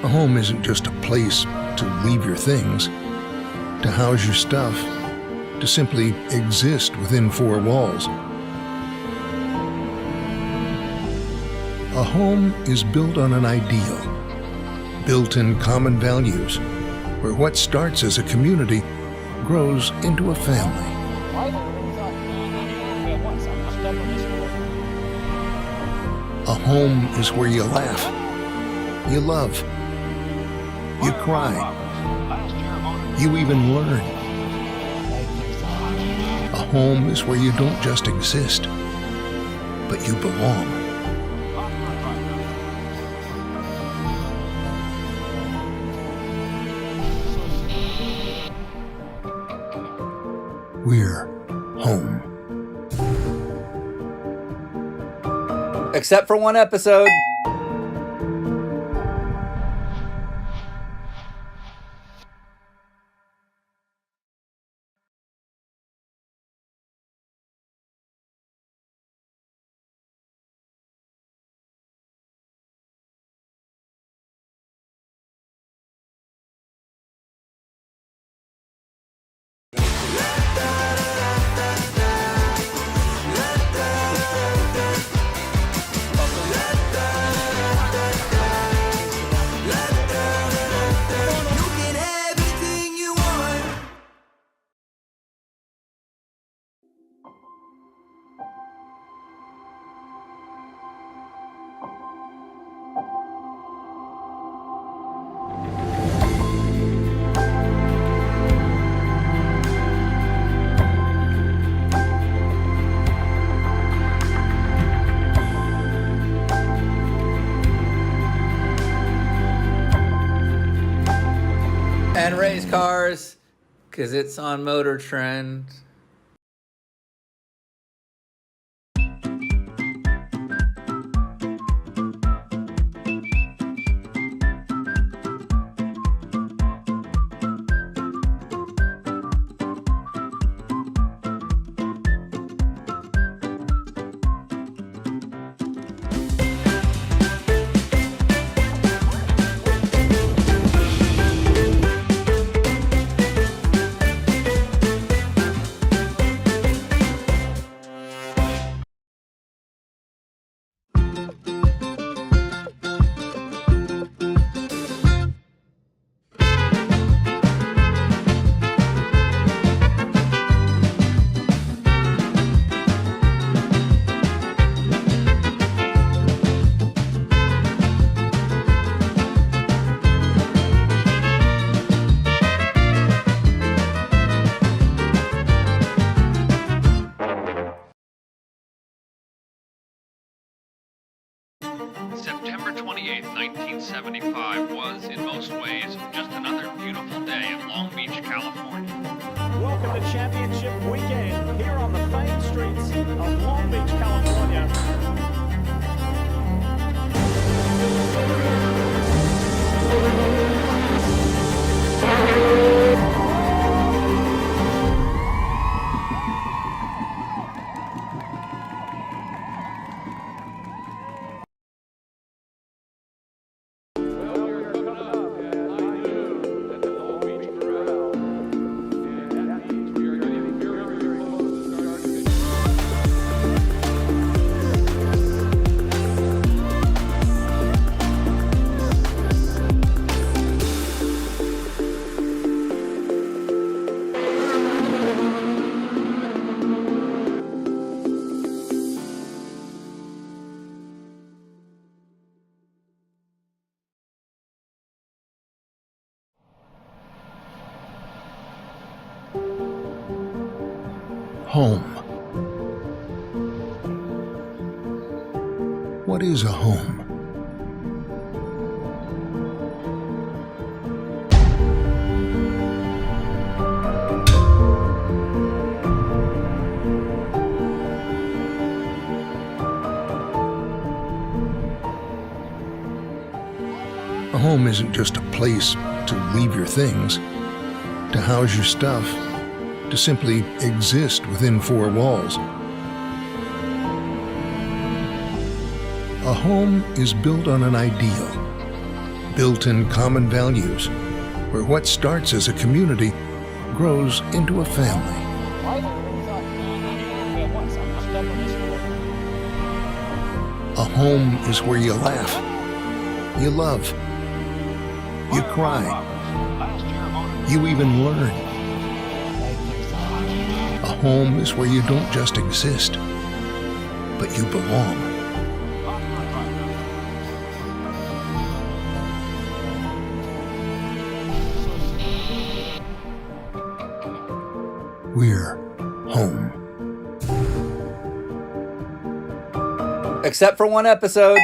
A home isn't just a place to leave your things, to house your stuff, to simply exist within four walls. A home is built on an ideal, built in common values, where what starts as a community grows into a family. A home is where you laugh, you love, you cry, you even learn. A home is where you don't just exist, but you belong. We're home. Except for one episode. And race cars, because it's on Motor Trend. September 28, 1975 was, in most ways, just another beautiful day in Long Beach, California. Welcome to Championship Weekend here on the famed streets of Long Beach, California. Home. What is a home? A home isn't just a place to leave your things, to house your stuff, to simply exist within four walls. A home is built on an ideal, built-in common values, where what starts as a community grows into a family. A home is where you laugh, you love, you cry, you even learn. A home is where you don't just exist, but you belong. We're home. Except for one episode.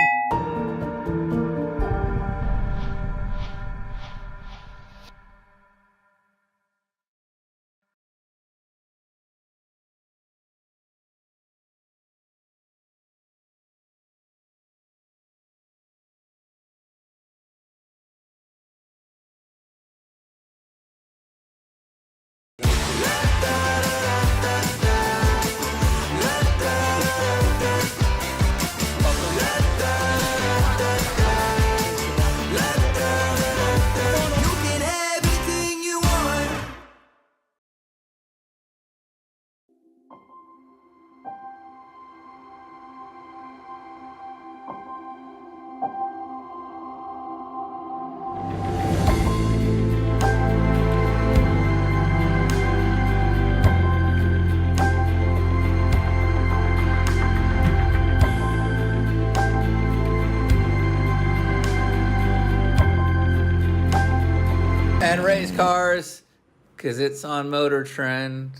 And race cars, because it's on Motor Trend.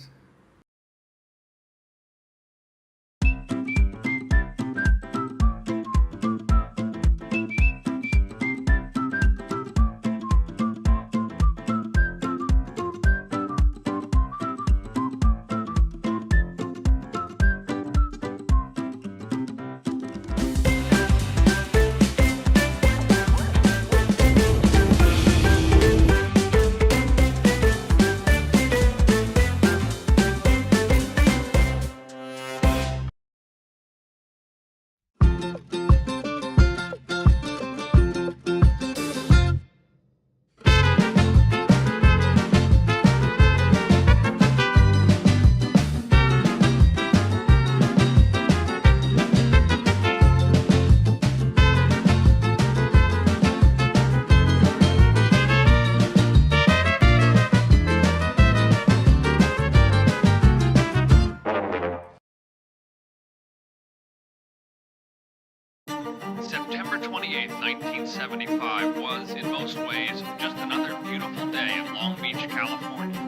September 28, 1975 was, in most ways, just another beautiful day in Long Beach, California.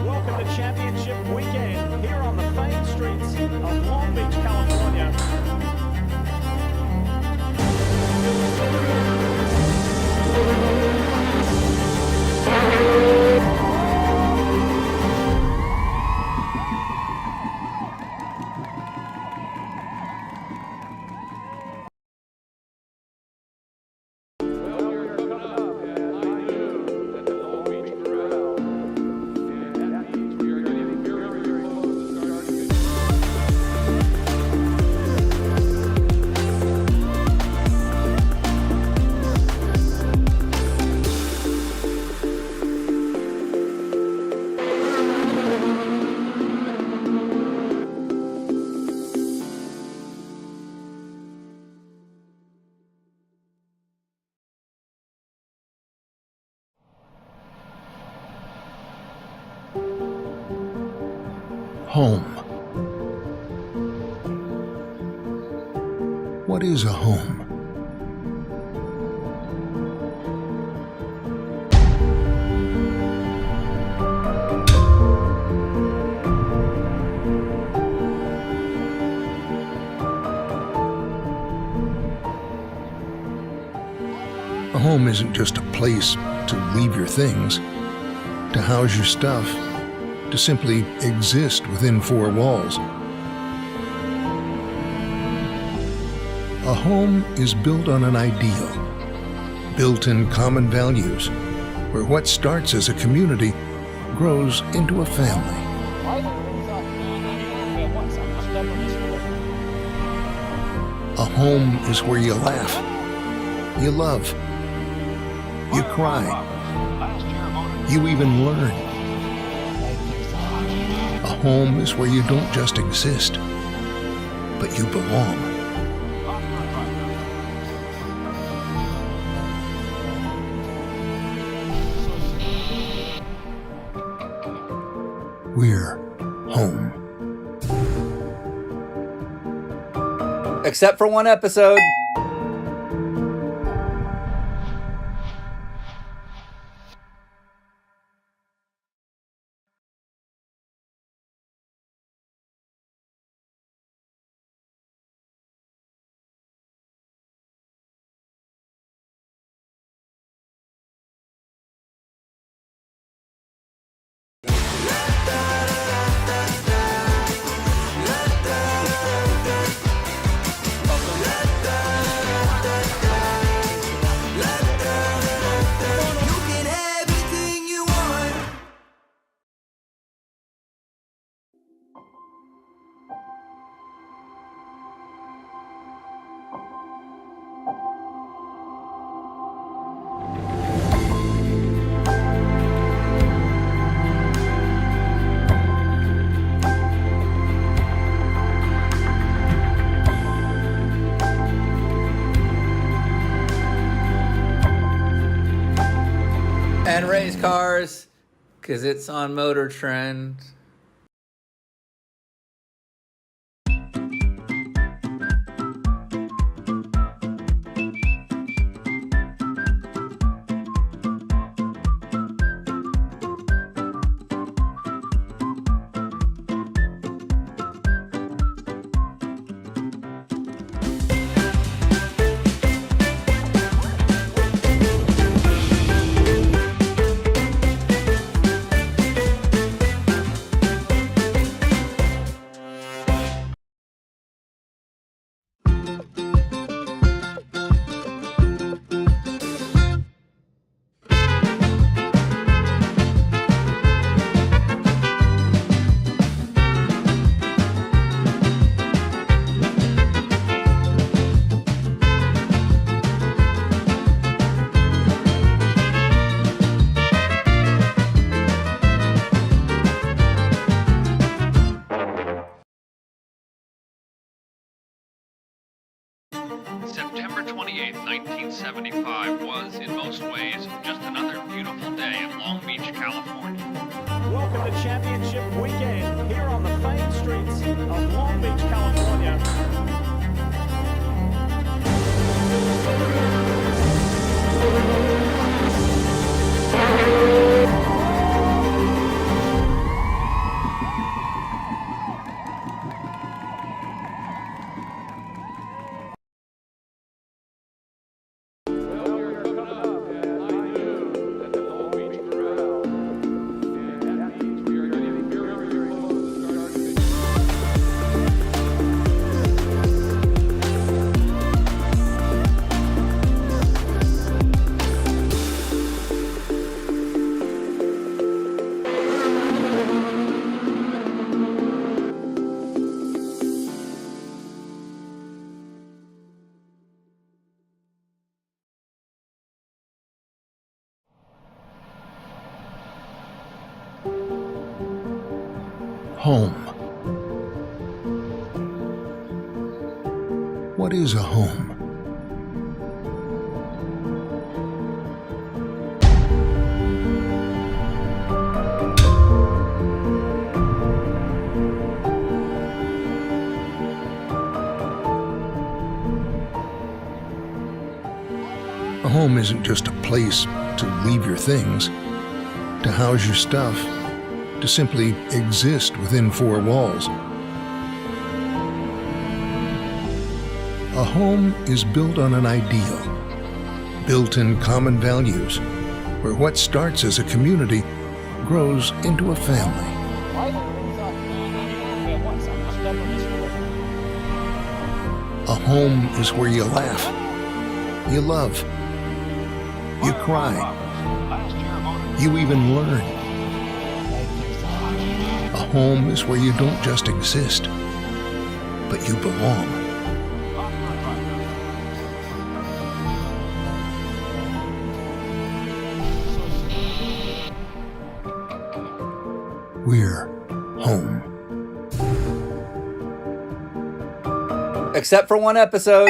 Welcome to Championship Weekend here on the famed streets of Long Beach, California. Home. What is a home? A home isn't just a place to leave your things, to house your stuff, to simply exist within four walls. A home is built on an ideal, built-in common values, where what starts as a community grows into a family. A home is where you laugh, you love, You cry. You even learn. A home is where you don't just exist, but you belong. We're home. Except for one episode. And race cars, because it's on Motor Trend. September 28, 1975 was, in most ways, just another beautiful day in Long Beach, California. Welcome to Championship Weekend here on the famed streets of Long Beach, California. Home. What is a home? A home isn't just a place to leave your things, to house your stuff, to simply exist within four walls. A home is built on an ideal, built in common values, where what starts as a community grows into a family. A home is where you laugh, you love, you cry, you even learn. A home is where you don't just exist, but you belong. We're home. Except for one episode.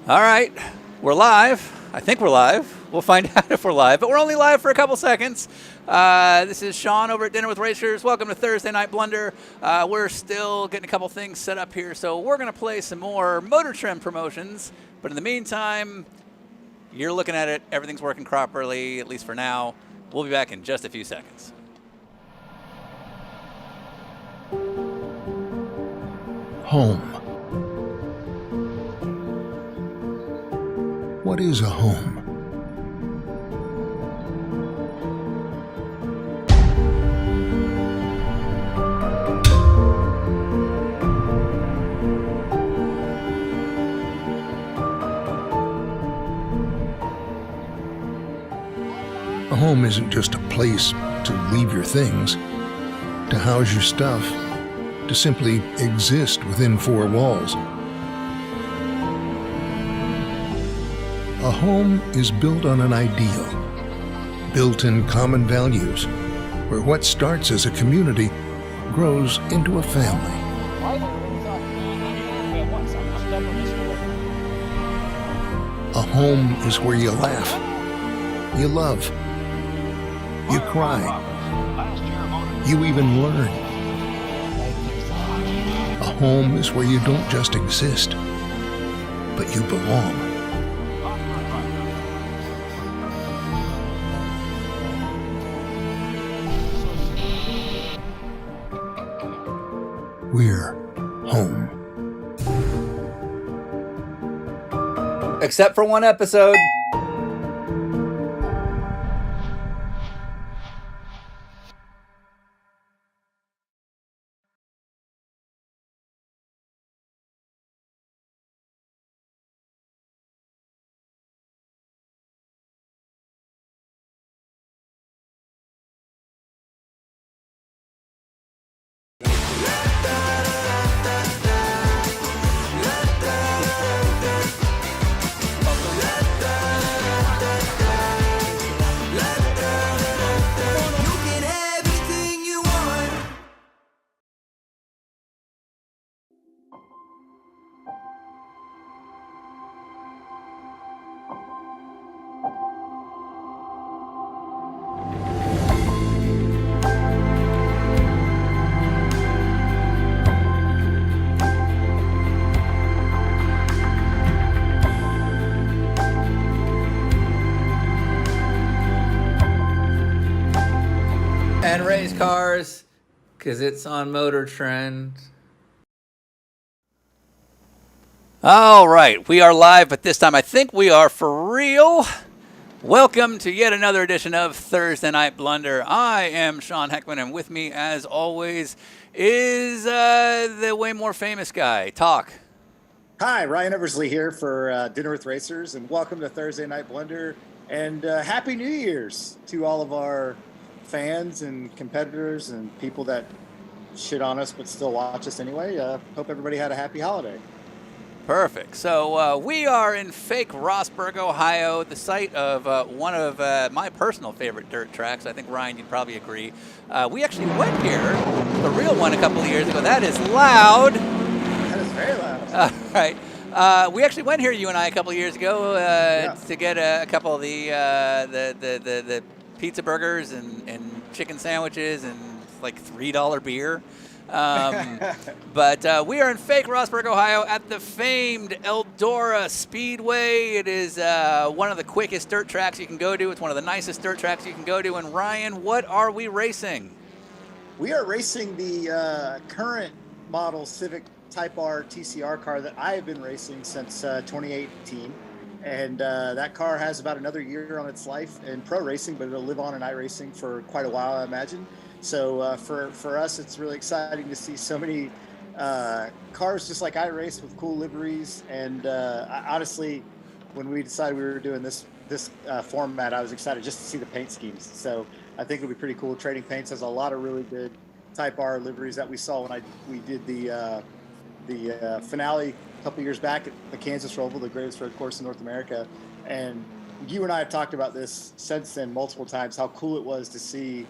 All right, we're live. I think we're live. We'll find out if we're live, but we're only live for a couple seconds. This is Sean over at Dinner with Racers. Welcome to Thursday Night Blunder. We're still getting a couple things set up here, so we're going to play some more Motor Trend promotions. But in the meantime, you're looking at it. Everything's working properly, at least for now. We'll be back in just a few seconds. Home. What is a home? A home isn't just a place to leave your things, to house your stuff, to simply exist within four walls. A home is built on an ideal, built in common values, where what starts as a community grows into a family. A home is where you laugh, you love, you cry, you even learn. A home is where you don't just exist, but you belong. We're home. Except for one episode. And race cars, because it's on Motor Trend. All right, we are live, but this time I think we are for real. Welcome to yet another edition of Thursday Night Blunder. I am Sean Heckman, and with me, as always, is the way more famous guy, Talk. Hi, Ryan Eversley here for Dinner with Racers, and welcome to Thursday Night Blunder, and Happy New Year's to all of our fans and competitors and people that shit on us but still watch us anyway. Hope everybody had a happy holiday. Perfect. So we are in fake Rossburg, Ohio, the site of one of my personal favorite dirt tracks. I think, Ryan, you'd probably agree. We actually went here, the real one, a couple of years ago. That is loud. That is very loud. All right. We actually went here, you and I, a couple of years ago to get a couple of the pizza burgers and chicken sandwiches and like $3 beer. But we are in fake Rossburg, Ohio at the famed Eldora Speedway. It is one of the quickest dirt tracks you can go to. It's one of the nicest dirt tracks you can go to. And Ryan, what are we racing? We are racing the current model Civic Type R TCR car that I have been racing since 2018. And that car has about another year on its life in pro racing, but it'll live on in iRacing for quite a while, I imagine. So for us, it's really exciting to see so many cars just like iRace with cool liveries. And honestly, when we decided we were doing this format, I was excited just to see the paint schemes. So I think it'll be pretty cool. Trading Paints has a lot of really good Type R liveries that we saw when we did the finale a couple years back at the Kansas Roval, the greatest road course in North America. And you and I have talked about this since then multiple times, how cool it was to see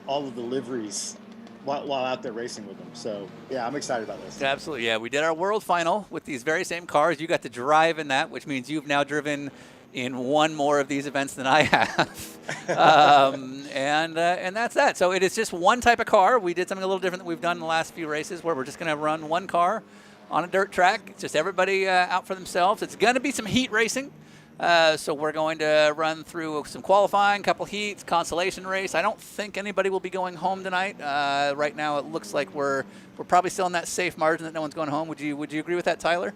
all of the liveries while out there racing with them. So yeah, I'm excited about this. Absolutely. Yeah, we did our world final with these very same cars. You got to drive in that, which means you've now driven in one more of these events than I have. And that's that. So it is just one type of car. We did something a little different that we've done in the last few races, where we're just going to run one car on a dirt track. It's just everybody out for themselves. It's going to be some heat racing. So we're going to run through some qualifying, couple heats, consolation race. I don't think anybody will be going home tonight. Right now, it looks like we're probably still in that safe margin that no one's going home. Would you agree with that, Tyler?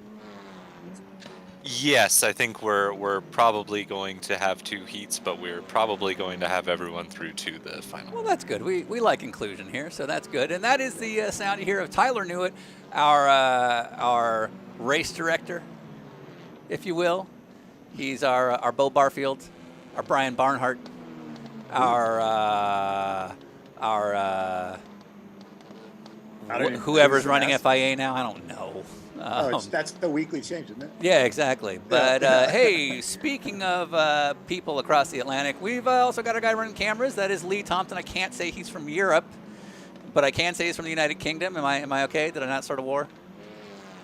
Yes, I think we're probably going to have 2 heats, but we're probably going to have everyone through to the final. Well, that's good. We like inclusion here, so that's good. And that is the sound you hear of Tyler Newitt, our race director, if you will. He's our Bo Barfield, our Brian Barnhart, whoever's running FIA now. I don't know. That's the weekly change, isn't it? Yeah, exactly. But hey, speaking of people across the Atlantic, we've also got a guy running cameras. That is Lee Thompson. I can't say he's from Europe, but I can say he's from the United Kingdom. Am I okay? Did I not start a war?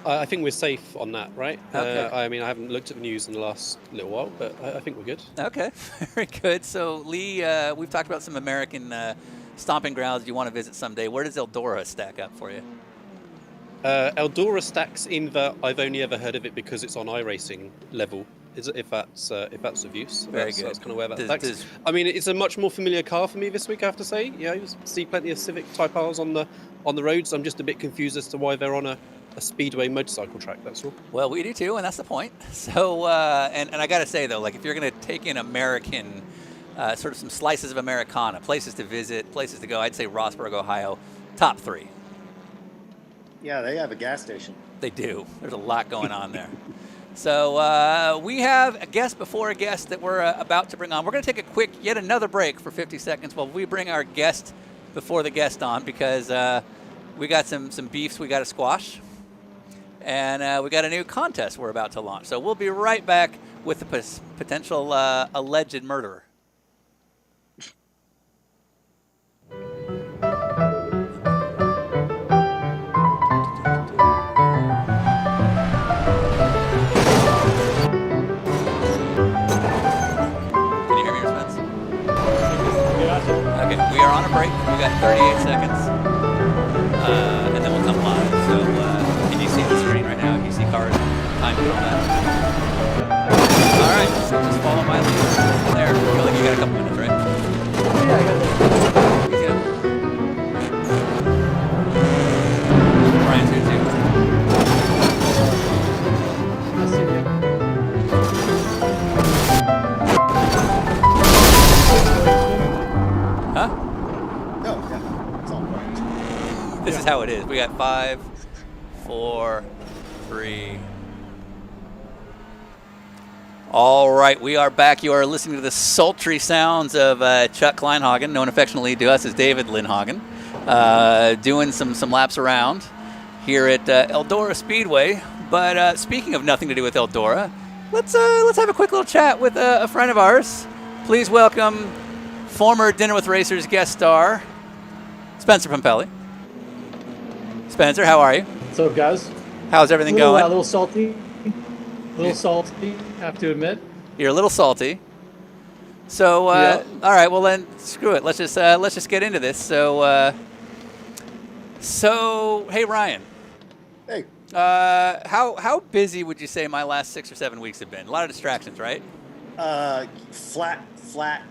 I think we're safe on that, right? Okay. I mean, I haven't looked at the news in the last little while, but I think we're good. Okay, very good. So, Lee, we've talked about some American stomping grounds you want to visit someday. Where does Eldora stack up for you? Eldora stacks in that I've only ever heard of it because it's on iRacing level. If that's of use. Very good. That's kind of where that stacks. I mean, it's a much more familiar car for me this week, I have to say. Yeah, you see plenty of Civic Type R's on the roads. I'm just a bit confused as to why they're on a speedway motorcycle track, that's all. Well, we do too, and that's the point. So, and I got to say, though, like if you're going to take in American, sort of some slices of Americana, places to visit, places to go, I'd say Rossburg, Ohio, top 3. Yeah, they have a gas station. They do. There's a lot going on there. So we have a guest before a guest that we're about to bring on. We're going to take a quick, yet another break for 50 seconds while we bring our guest before the guest on, because we got some beefs we got to squash. And we got a new contest we're about to launch. So we'll be right back with the potential alleged murderer. Can you hear me, Spence? Okay, we are on a break. We got 38 seconds. And then we'll come live. So can you see the screen right now? Can you see cars? Time and all that. All right, so just follow my lead. There. I feel like you got a couple minutes, right? Yeah, I got it. Easy enough. Brian's here too. Huh? No, yeah, it's all right. This is how it is. We got 5, 4, 3. All right, we are back. You are listening to the sultry sounds of Chuck Kleinhagen, known affectionately to us as David Lindhagen, doing some laps around here at Eldora Speedway. But speaking of nothing to do with Eldora, let's have a quick little chat with a friend of ours. Please welcome former Dinner with Racers guest star, Spencer Pompelli. Spencer, how are you? What's up, guys? How's everything going? A little salty. Have to admit. You're a little salty. So, Yeah. all right. Well, then, screw it. Let's just get into this. So, hey, Ryan. Hey, How busy would you say my last 6 or 7 weeks have been? A lot of distractions, right? flat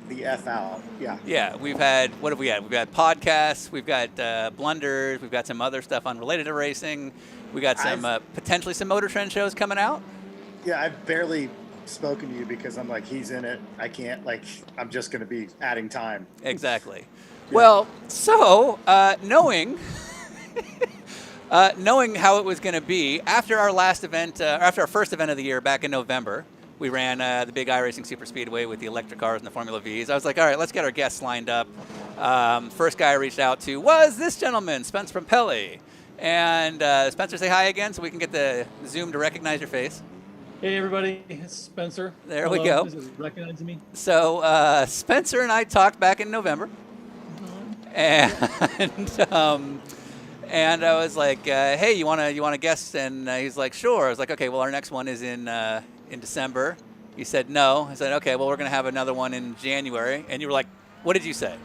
the F out. Yeah. Yeah, we've had, what have we had? We've got podcasts, we've got blunders, we've got some other stuff unrelated to racing. We got some potentially some Motor Trend shows coming out. Yeah, I've barely spoken to you because I'm like, he's in it. I can't, like, I'm just going to be adding time. Exactly. Yeah. Well, so knowing knowing how it was going to be after our last event, after our first event of the year back in November, we ran the big iRacing Super Speedway with the electric cars and the Formula Vs. I was like, all right, let's get our guests lined up. First guy I reached out to was this gentleman, Spencer Pompelli. And Spencer, say hi again so we can get the Zoom to recognize your face. Hey, everybody. It's Spencer. There we go. This is recognizing me. So Spencer and I talked back in November. And and I was like, hey, you wanna guest? And he's like, sure. I was like, okay, well, our next one is in December. He said no. I said, okay, well, we're gonna have another one in January. And you were like, what did you say?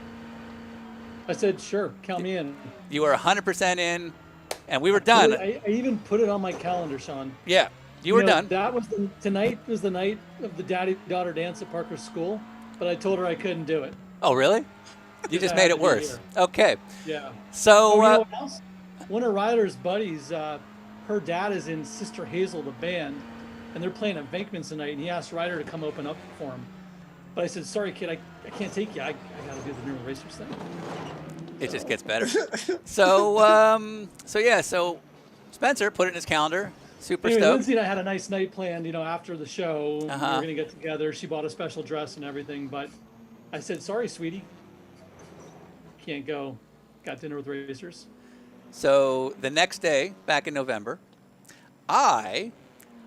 I said, sure, count me in. You were 100% in, and we were done. I even put it on my calendar, Sean. Yeah, you were done. That was tonight was the night of the daddy-daughter dance at Parker's school, but I told her I couldn't do it. Oh, really? You just made it worse. Okay. Yeah. So you know what else? One of Ryder's buddies, her dad is in Sister Hazel, the band, and they're playing at Venkman's tonight, and he asked Ryder to come open up for him. But I said, sorry, kid, I can't take you. I got to do the New Racers thing. It just gets better. So Spencer put it in his calendar. Super anyway, stoked. Lindsay and I had a nice night planned, after the show. We were Uh-huh. going to get together. She bought a special dress and everything, but I said, sorry, sweetie. Can't go. Got dinner with Racers. So the next day, back in November, I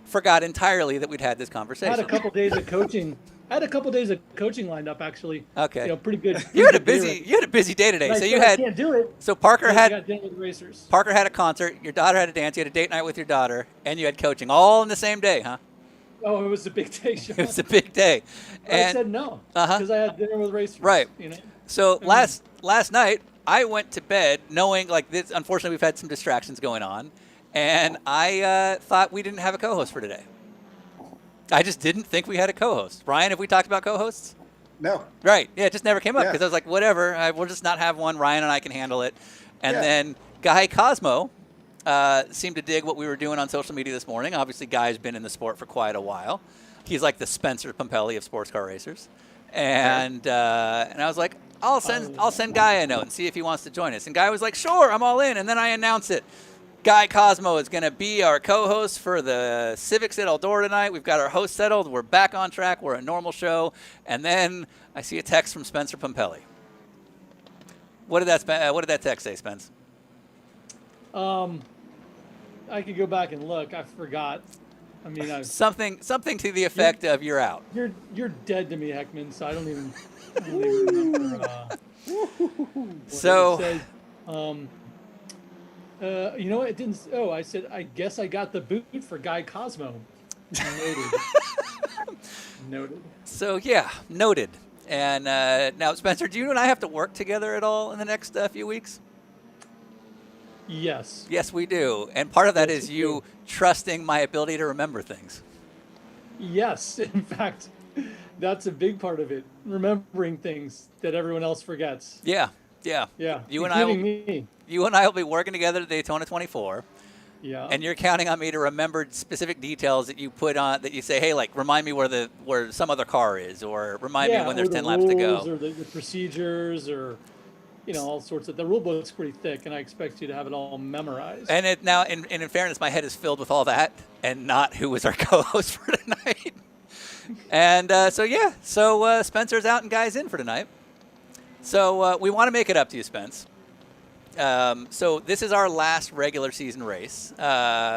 forgot entirely that we'd had this I conversation. had a couple days of coaching. Lined up, actually. Okay. Pretty good. You had a busy day today. And So I you said, I had can't do it. so Parker I had got dinner with Racers. Parker had a concert, your daughter had a dance, you had a date night with your daughter, and you had coaching all in the same day, huh? Oh, it was a big day, Sean. It was a big day. I said no because I had dinner with Racers. Right. You know. So last night I went to bed knowing like this. Unfortunately, we've had some distractions going on, and I thought we didn't have a co-host for today. I just didn't think we had a co-host. Ryan, have we talked about co-hosts? No. Right. Yeah, it just never came up Yeah. because I was like, whatever. We'll just not have one. Ryan and I can handle it. And Yeah. then Guy Cosmo seemed to dig what we were doing on social media this morning. Obviously, Guy's been in the sport for quite a while. He's like the Spencer Pompelli of sports car racers. And I was like, I'll send Guy a note and see if he wants to join us. And Guy was like, sure, I'm all in. And then I announce it. Guy Cosmo is going to be our co-host for the CIVICS at Eldora tonight. We've got our host settled. We're back on track. We're a normal show. And then I see a text from Spencer Pompelli. What did that text say, Spence? I could go back and look. I forgot. I mean, Something to the effect of you're out. You're dead to me, Heckman. So I don't even remember. So. What it said. You know what? It didn't. Oh, I said. I guess I got the boot for Guy Cosmo. Noted. Noted. So yeah, noted. And now, Spencer, do you and I have to work together at all in the next few weeks? Yes. Yes, we do. And part of that Yes, is we you do. trusting my ability to remember things. Yes. In fact, that's a big part of it. Remembering things that everyone else forgets. Yeah, yeah. Yeah. You and I will, me. you and I will be working together at Daytona 24. Yeah. And you're counting on me to remember specific details that you put on, that you say, hey, like, remind me where some other car is, or remind me when there's or the 10 laps to rules, go. or the procedures, or all sorts of. The rule book's pretty thick, and I expect you to have it all memorized. And it now, in fairness, my head is filled with all that, and not who was our co-host for tonight. And so Spencer's out and Guy's in for tonight. So we want to make it up to you, Spence. So this is our last regular season race,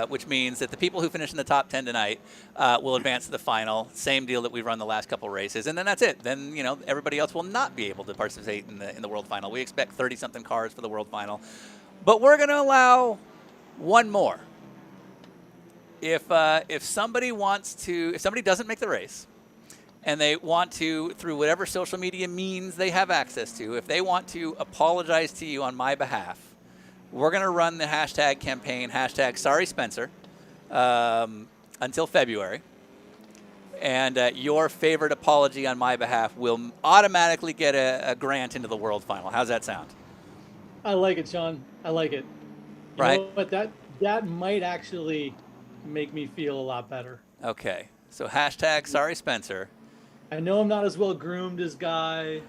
which means that the people who finish in the top 10 tonight will advance to the final. Same deal that we've run the last couple races, and then that's it. Then everybody else will not be able to participate in the world final. We expect 30-something cars for the world final, but we're going to allow one more. If somebody doesn't make the race, and they want to, through whatever social media means they have access to, if they want to apologize to you on my behalf, we're going to run the hashtag campaign, hashtag Sorry Spencer, until February. And your favorite apology on my behalf will automatically get a grant into the world final. How's that sound? I like it, Sean. I like it. Right. But that might actually make me feel a lot better. Okay. So hashtag Sorry Spencer. I know I'm not as well groomed as Guy.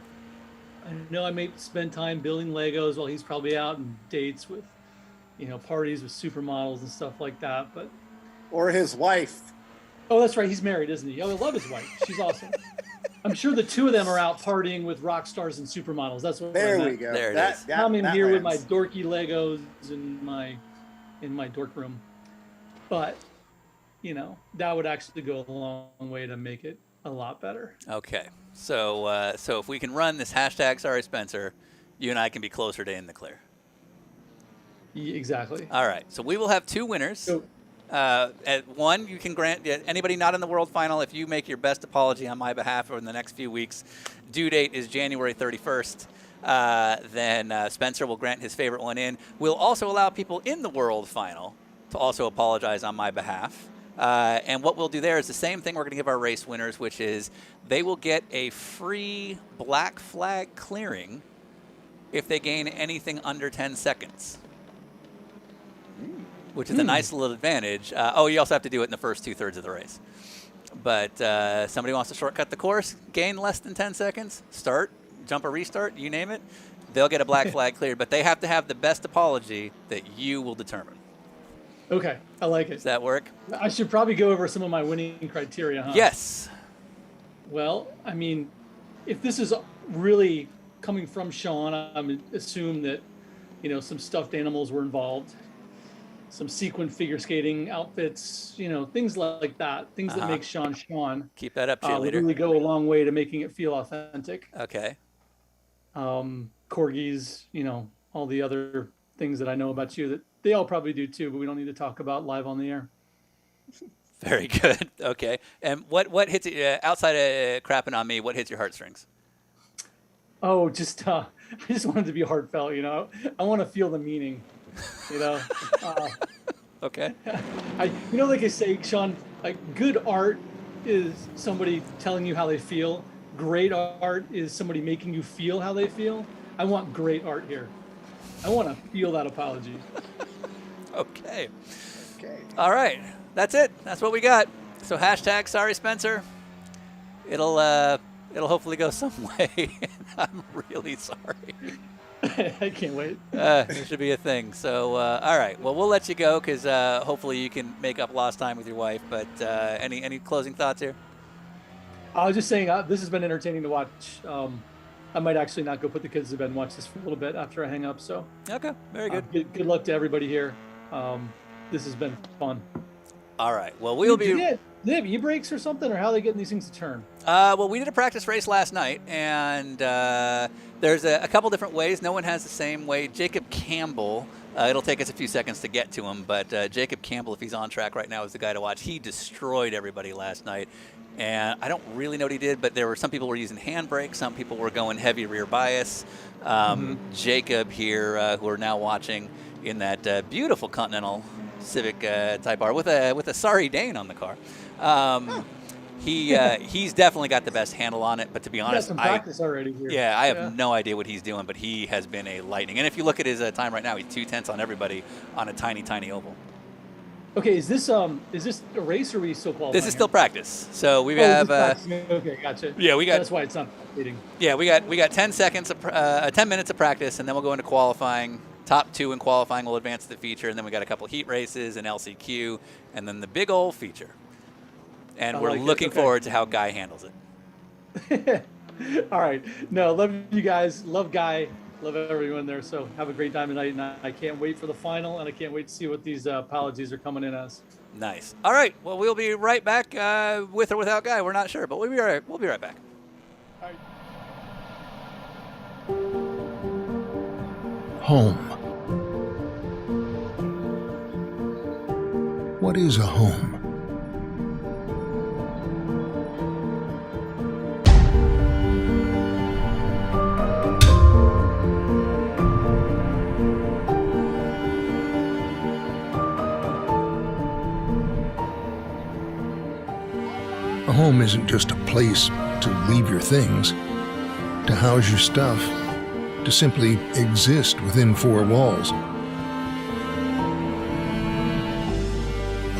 I know I may spend time building Legos while he's probably out on dates with, parties with supermodels and stuff like that. But Or his wife. oh, that's right, he's married, isn't he? Oh, I love his wife. She's awesome. I'm sure the two of them are out partying with rock stars and supermodels. That's what There I we meant. go. There it is. I'm in that here with my lands. dorky Legos in my dork room. But, that would actually go a long way to make it a lot better. Okay. So if we can run this hashtag Sorry Spencer, you and I can be closer to in the clear. Exactly. All right. So we will have two winners. So, At one, you can grant anybody not in the world final, if you make your best apology on my behalf over in the next few weeks. Due date is January 31st. Then Spencer will grant his favorite one in. We'll also allow people in the world final to also apologize on my behalf. And what we'll do there is the same thing we're going to give our race winners, which is they will get a free black flag clearing if they gain anything under 10 seconds, which is a nice little advantage. You also have to do it in the first 2/3 of the race. But somebody wants to shortcut the course, gain less than 10 seconds, start, jump or restart, you name it, they'll get a black flag cleared. But they have to have the best apology that you will determine. okay, I like it. Does that work? I should probably go over some of my winning criteria, huh? Yes. Well, I mean, if this is really coming from Sean, I'm assume that, some stuffed animals were involved, some sequin figure skating outfits, things like that, things that make Sean Sean. Keep that up, Would cheerleader. really go a long way to making it feel authentic. Okay. Corgis, all the other things that I know about you that they all probably do too, but we don't need to talk about live on the air. Very good. Okay. And what hits it, outside of crapping on me, what hits your heartstrings? Oh, I just want it to be heartfelt, I want to feel the meaning, Okay. Like I say, Sean, like good art is somebody telling you how they feel. Great art is somebody making you feel how they feel. I want great art here. I want to feel that apology. Okay. Okay. All right. That's it. That's what we got. So hashtag Sorry Spencer. It'll hopefully go some way. I'm really sorry. I can't wait. It should be a thing. So, all right. Well, we'll let you go because hopefully you can make up lost time with your wife. But any closing thoughts here? I was just saying this has been entertaining to watch. I might actually not go put the kids to bed and watch this for a little bit after I hang up. So Okay. Very good. Good luck to everybody here. This has been fun. All right. Well, we'll be. Do they have e-brakes or something, or how are they getting these things to turn? Well, we did a practice race last night, and there's a couple different ways. No one has the same way. Jacob Campbell, it'll take us a few seconds to get to him, but Jacob Campbell, if he's on track right now, is the guy to watch. He destroyed everybody last night, and I don't really know what he did, but there were some people were using handbrake, some people were going heavy rear bias. Jacob here, who are now watching in that beautiful Continental Civic Type R with a sorry Dane on the car. He's definitely got the best handle on it, but to be honest, some practice already here. Yeah, I have no idea what he's doing, but he has been a lightning. And if you look at his time right now, he's 2/10 on everybody on a tiny oval. Okay, is this a race or are we still qualifying? This is still practice. So we here? have Okay, gotcha. yeah, we got That's why it's not leading. yeah, we got 10 minutes of practice, and then we'll go into qualifying. Top 2 in qualifying will advance to the feature, and then we got a couple heat races and LCQ, and then the big old feature. And we're looking forward to how Guy handles it. All right. No, love you guys. Love Guy. Love everyone there. So have a great time tonight, and I can't wait for the final, and I can't wait to see what these apologies are coming in as. Nice. All right. Well, we'll be right back with or without Guy. We're not sure, but we'll be right back. All right. Home. What is a home? A home isn't just a place to leave your things, to house your stuff, to simply exist within four walls.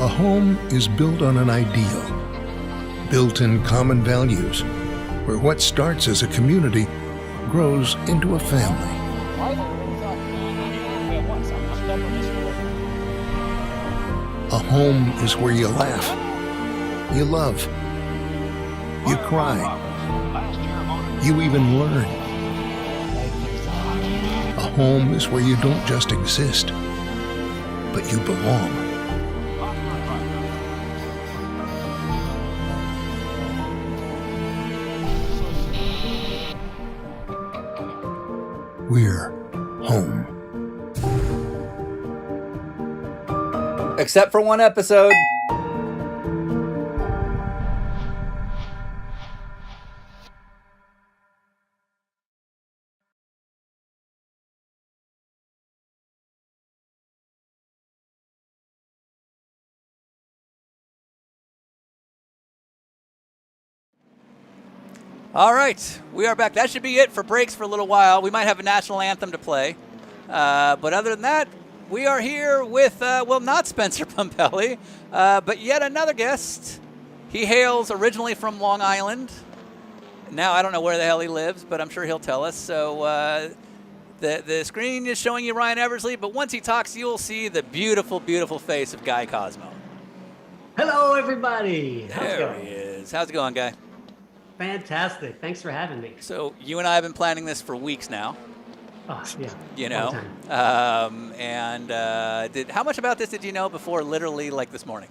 A home is built on an ideal, built-in common values, where what starts as a community grows into a family. A home is where you laugh, you love, you cry, you even learn. A home is where you don't just exist, but you belong. We're home. Except for one episode. All right, we are back. That should be it for breaks for a little while. We might have a national anthem to play. But other than that, we are here with, not Spencer Pumpelly, but yet another guest. He hails originally from Long Island. Now, I don't know where the hell he lives, but I'm sure he'll tell us. So the screen is showing you Ryan Eversley, but once he talks, you'll see the beautiful, beautiful face of Guy Cosmo. Hello, everybody. How's it There going? he is. How's it going, Guy? Fantastic. Thanks for having me. So you and I have been planning this for weeks now. Oh, yeah. You Long know, time. how much about this did you know before literally like this morning?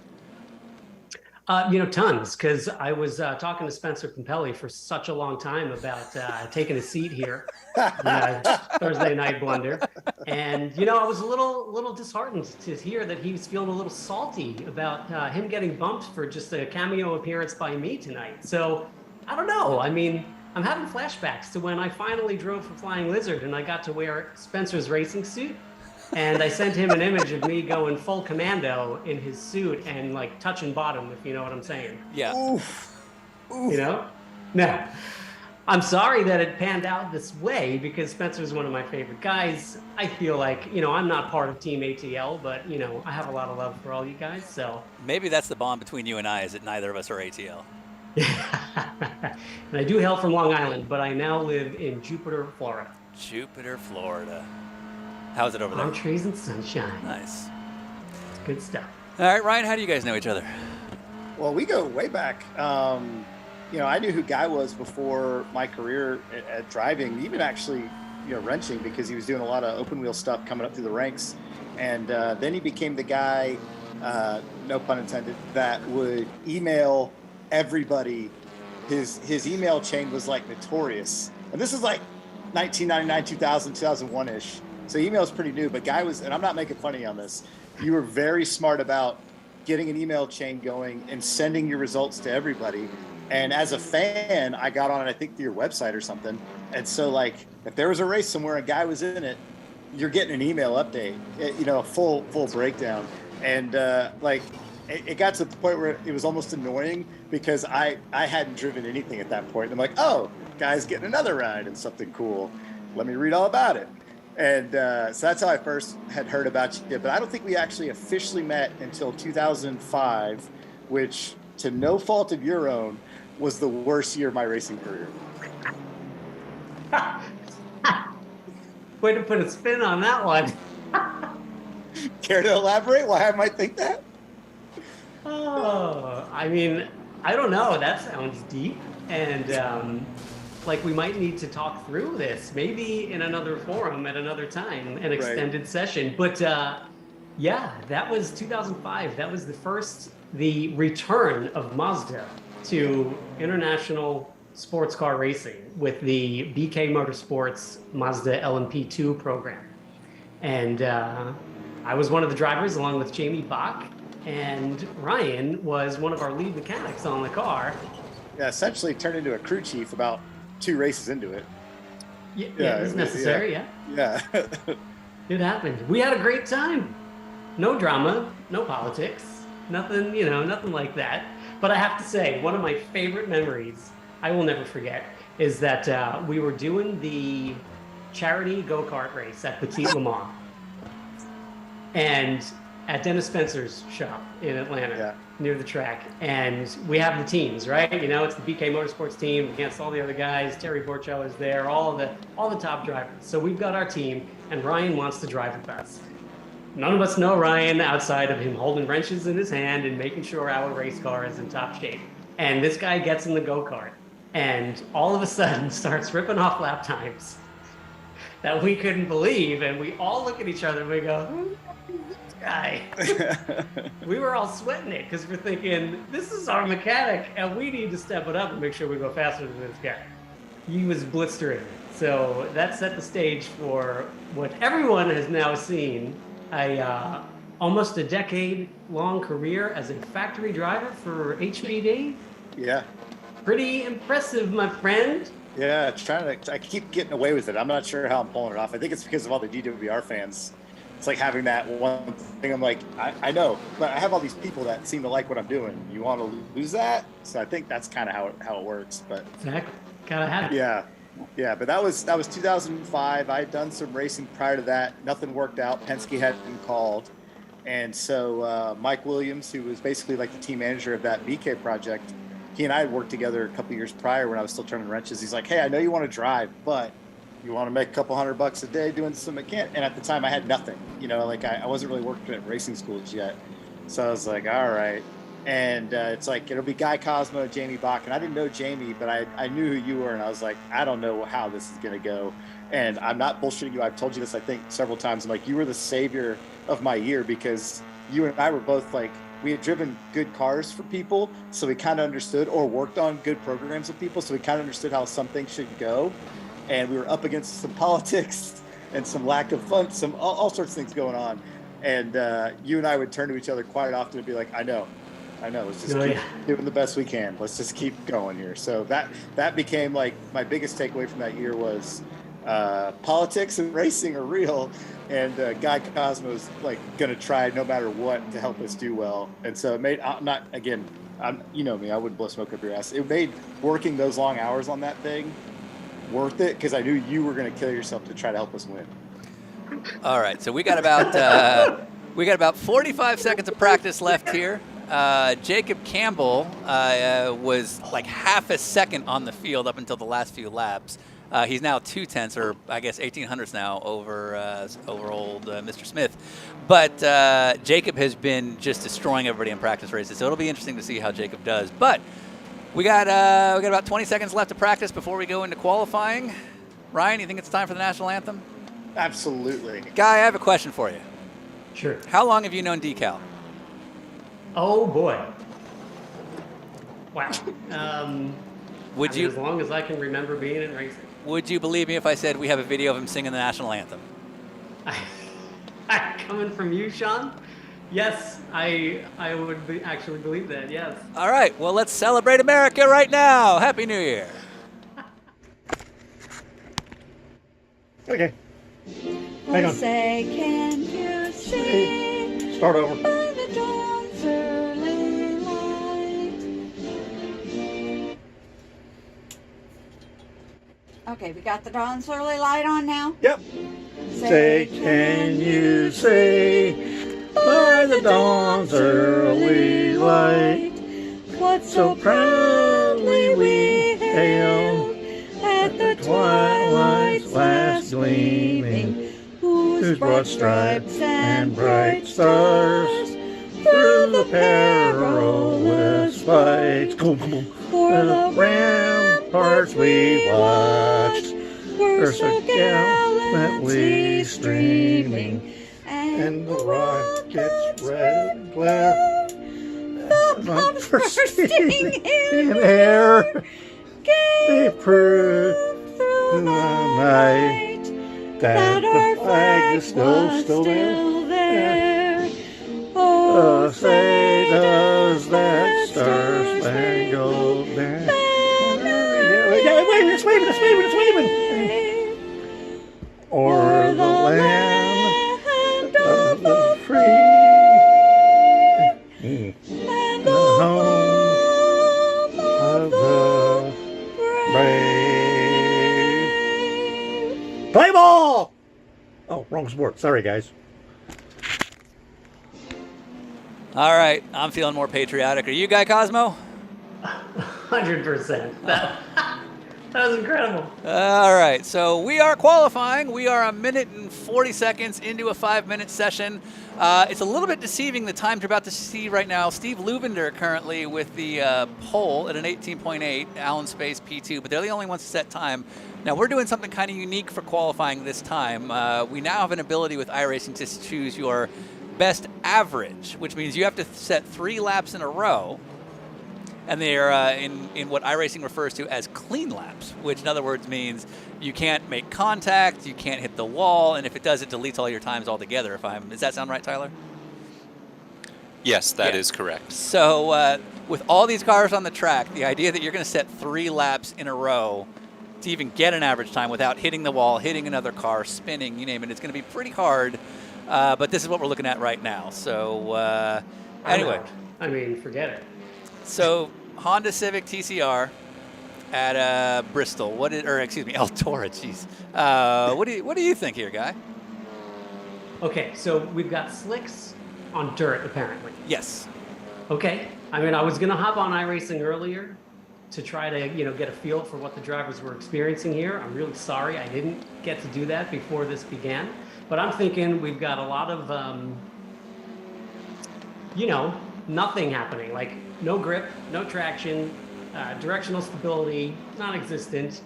Tons, because I was talking to Spencer Pumpelly for such a long time about taking a seat here on Thursday Night Blunder. And, I was a little disheartened to hear that he was feeling a little salty about him getting bumped for just a cameo appearance by me tonight. So, I don't know. I mean, I'm having flashbacks to when I finally drove for Flying Lizard and I got to wear Spencer's racing suit. And I sent him an image of me going full commando in his suit and like touching bottom, if you know what I'm saying. Yeah. Oof. No. I'm sorry that it panned out this way because Spencer's one of my favorite guys. I feel like, I'm not part of Team ATL, but, I have a lot of love for all you guys, so. Maybe that's the bond between you and I, is that neither of us are ATL. And I do hail from Long Island, but I now live in Jupiter, Florida. Jupiter, Florida. How's it over there? Palm trees and sunshine. Nice. It's good stuff. All right, Ryan, how do you guys know each other? Well, we go way back. I knew who Guy was before my career at driving, even actually, wrenching, because he was doing a lot of open wheel stuff coming up through the ranks. And then he became the guy, no pun intended, that would email everybody. His email chain was like notorious. And this is like 1999, 2000, 2001-ish. So email is pretty new, but Guy was, and I'm not making fun of you on this, you were very smart about getting an email chain going and sending your results to everybody. And as a fan, I got on it, I think, through your website or something. And so, like, if there was a race somewhere and Guy was in it, you're getting an email update, a full breakdown. And, it got to the point where it was almost annoying because I hadn't driven anything at that point. And I'm like, oh, Guy's getting another ride and something cool. Let me read all about it. And so that's how I first had heard about you. But I don't think we actually officially met until 2005, which, to no fault of your own, was the worst year of my racing career. Way to put a spin on that one. Care to elaborate why I might think that? Oh, I mean, I don't know. That sounds deep. And like we might need to talk through this, maybe in another forum at another time, an extended session. But yeah, that was 2005. That was the return of Mazda to international sports car racing with the BK Motorsports Mazda LMP2 program. And I was one of the drivers along with Jamie Bach, and Ryan was one of our lead mechanics on the car. Yeah, essentially turned into a crew chief about 2 races into it. Yeah, it was necessary, Yeah. It happened. We had a great time. No drama, no politics, nothing, nothing like that. But I have to say, one of my favorite memories, I will never forget, is that we were doing the charity go-kart race at Petit Le Mans. And at Dennis Spencer's shop in Atlanta, near the track. And we have the teams, right? It's the BK Motorsports team against all the other guys. Terry Borcho is there, all the top drivers. So we've got our team, and Ryan wants to drive with us. None of us know Ryan outside of him holding wrenches in his hand and making sure our race car is in top shape. And this guy gets in the go-kart and all of a sudden starts ripping off lap times that we couldn't believe. And we all look at each other and we go, who is this guy? We were all sweating it because we're thinking, this is our mechanic and we need to step it up and make sure we go faster than this guy. He was blistering. So that set the stage for what everyone has now seen, almost a decade-long career as a factory driver for HPD. Yeah. Pretty impressive, my friend. Yeah, I keep getting away with it. I'm not sure how I'm pulling it off. I think it's because of all the DWR fans. It's like having that one thing. I'm like, I know, but I have all these people that seem to like what I'm doing. You want to lose that? So I think that's kind of how it works. But exactly, gotta have it. Yeah, but that was 2005. I had done some racing prior to that. Nothing worked out. Penske hadn't been called. And so Mike Williams, who was basically like the team manager of that BK project, he and I had worked together a couple years prior when I was still turning wrenches. He's like, hey, I know you want to drive, but you want to make a couple $100 a day doing some mechanic. And at the time I had nothing, I wasn't really working at racing schools yet. So I was like, all right. And it's like, it'll be Guy Cosmo, Jamie Bach. And I didn't know Jamie, but I knew who you were. And I was like, I don't know how this is going to go. And I'm not bullshitting you. I've told you this, I think, several times. I'm like, you were the savior of my year because you and I were both like, we had driven good cars for people. So we kind of understood, or worked on good programs with people. So we kind of understood how something should go. And we were up against some politics and some lack of fun, all sorts of things going on. And you and I would turn to each other quite often and be like, I know. Let's just keep doing the best we can. Let's just keep going here. So that became like my biggest takeaway from that year was politics and racing are real. And Guy Cosmo was like going to try no matter what to help us do well. And so it made, you know me, I wouldn't blow smoke up your ass. It made working those long hours on that thing worth it because I knew you were going to kill yourself to try to help us win. All right, so we got about 45 seconds of practice left here. Jacob Campbell was like half a second on the field up until the last few laps. He's now 0.2, or I guess 1800ths now over old Mr. Smith. But Jacob has been just destroying everybody in practice races, so it'll be interesting to see how Jacob does. But we got about 20 seconds left to practice before we go into qualifying. Ryan, you think it's time for the national anthem? Absolutely. Guy, I have a question for you. Sure. How long have you known Decal? Oh boy. Wow. As long as I can remember being in racing. Would you believe me if I said we have a video of him singing the national anthem? Coming from you, Sean? Yes, I would actually believe that, yes. All right, well, let's celebrate America right now. Happy New Year. Okay. Hang on. Say, can you see? Start over. By the dawn's early light. Okay, we got the dawn's early light on now? Yep. Say, can you see? By the dawn's early light, what so proudly we hailed at the twilight's last gleaming, whose broad stripes and bright stars through the perilous fights for the ram parts we watched were so gallantly streaming, and the rockets red glare, the pumps bursting in air, they proved through the night that our flag is still there. Oh, say does that star-spangled banner. Yeah, it's waving. O'er the land of the free, and the home of the brave. Play ball! Oh, wrong sport. Sorry, guys. All right, I'm feeling more patriotic. Are you, Guy Cosmo? 100%. That was incredible. All right, so we are qualifying. We are 1 minute and 40 seconds into a 5-minute session. It's a little bit deceiving, the times you're about to see right now. Steve Lubender currently with the pole at an 18.8, Allen Space P2, but they're the only ones to set time. Now, we're doing something kind of unique for qualifying this time. We now have an ability with iRacing to choose your best average, which means you have to set 3 laps in a row, and they're in what iRacing refers to as clean laps, which in other words means you can't make contact, you can't hit the wall, and if it does, it deletes all your times altogether. Does that sound right, Tyler? Yes, that is correct. So with all these cars on the track, the idea that you're going to set 3 laps in a row to even get an average time without hitting the wall, hitting another car, spinning, you name it, it's going to be pretty hard. But this is what we're looking at right now. So anyway. I mean, forget it. So Honda Civic TCR at Bristol. Eldora. Jeez. What do you think here, Guy? Okay, so we've got slicks on dirt, apparently. Yes. Okay. I mean, I was going to hop on iRacing earlier to try to, get a feel for what the drivers were experiencing here. I'm really sorry I didn't get to do that before this began. But I'm thinking we've got a lot of, nothing happening. Like no grip, no traction, directional stability, non-existent.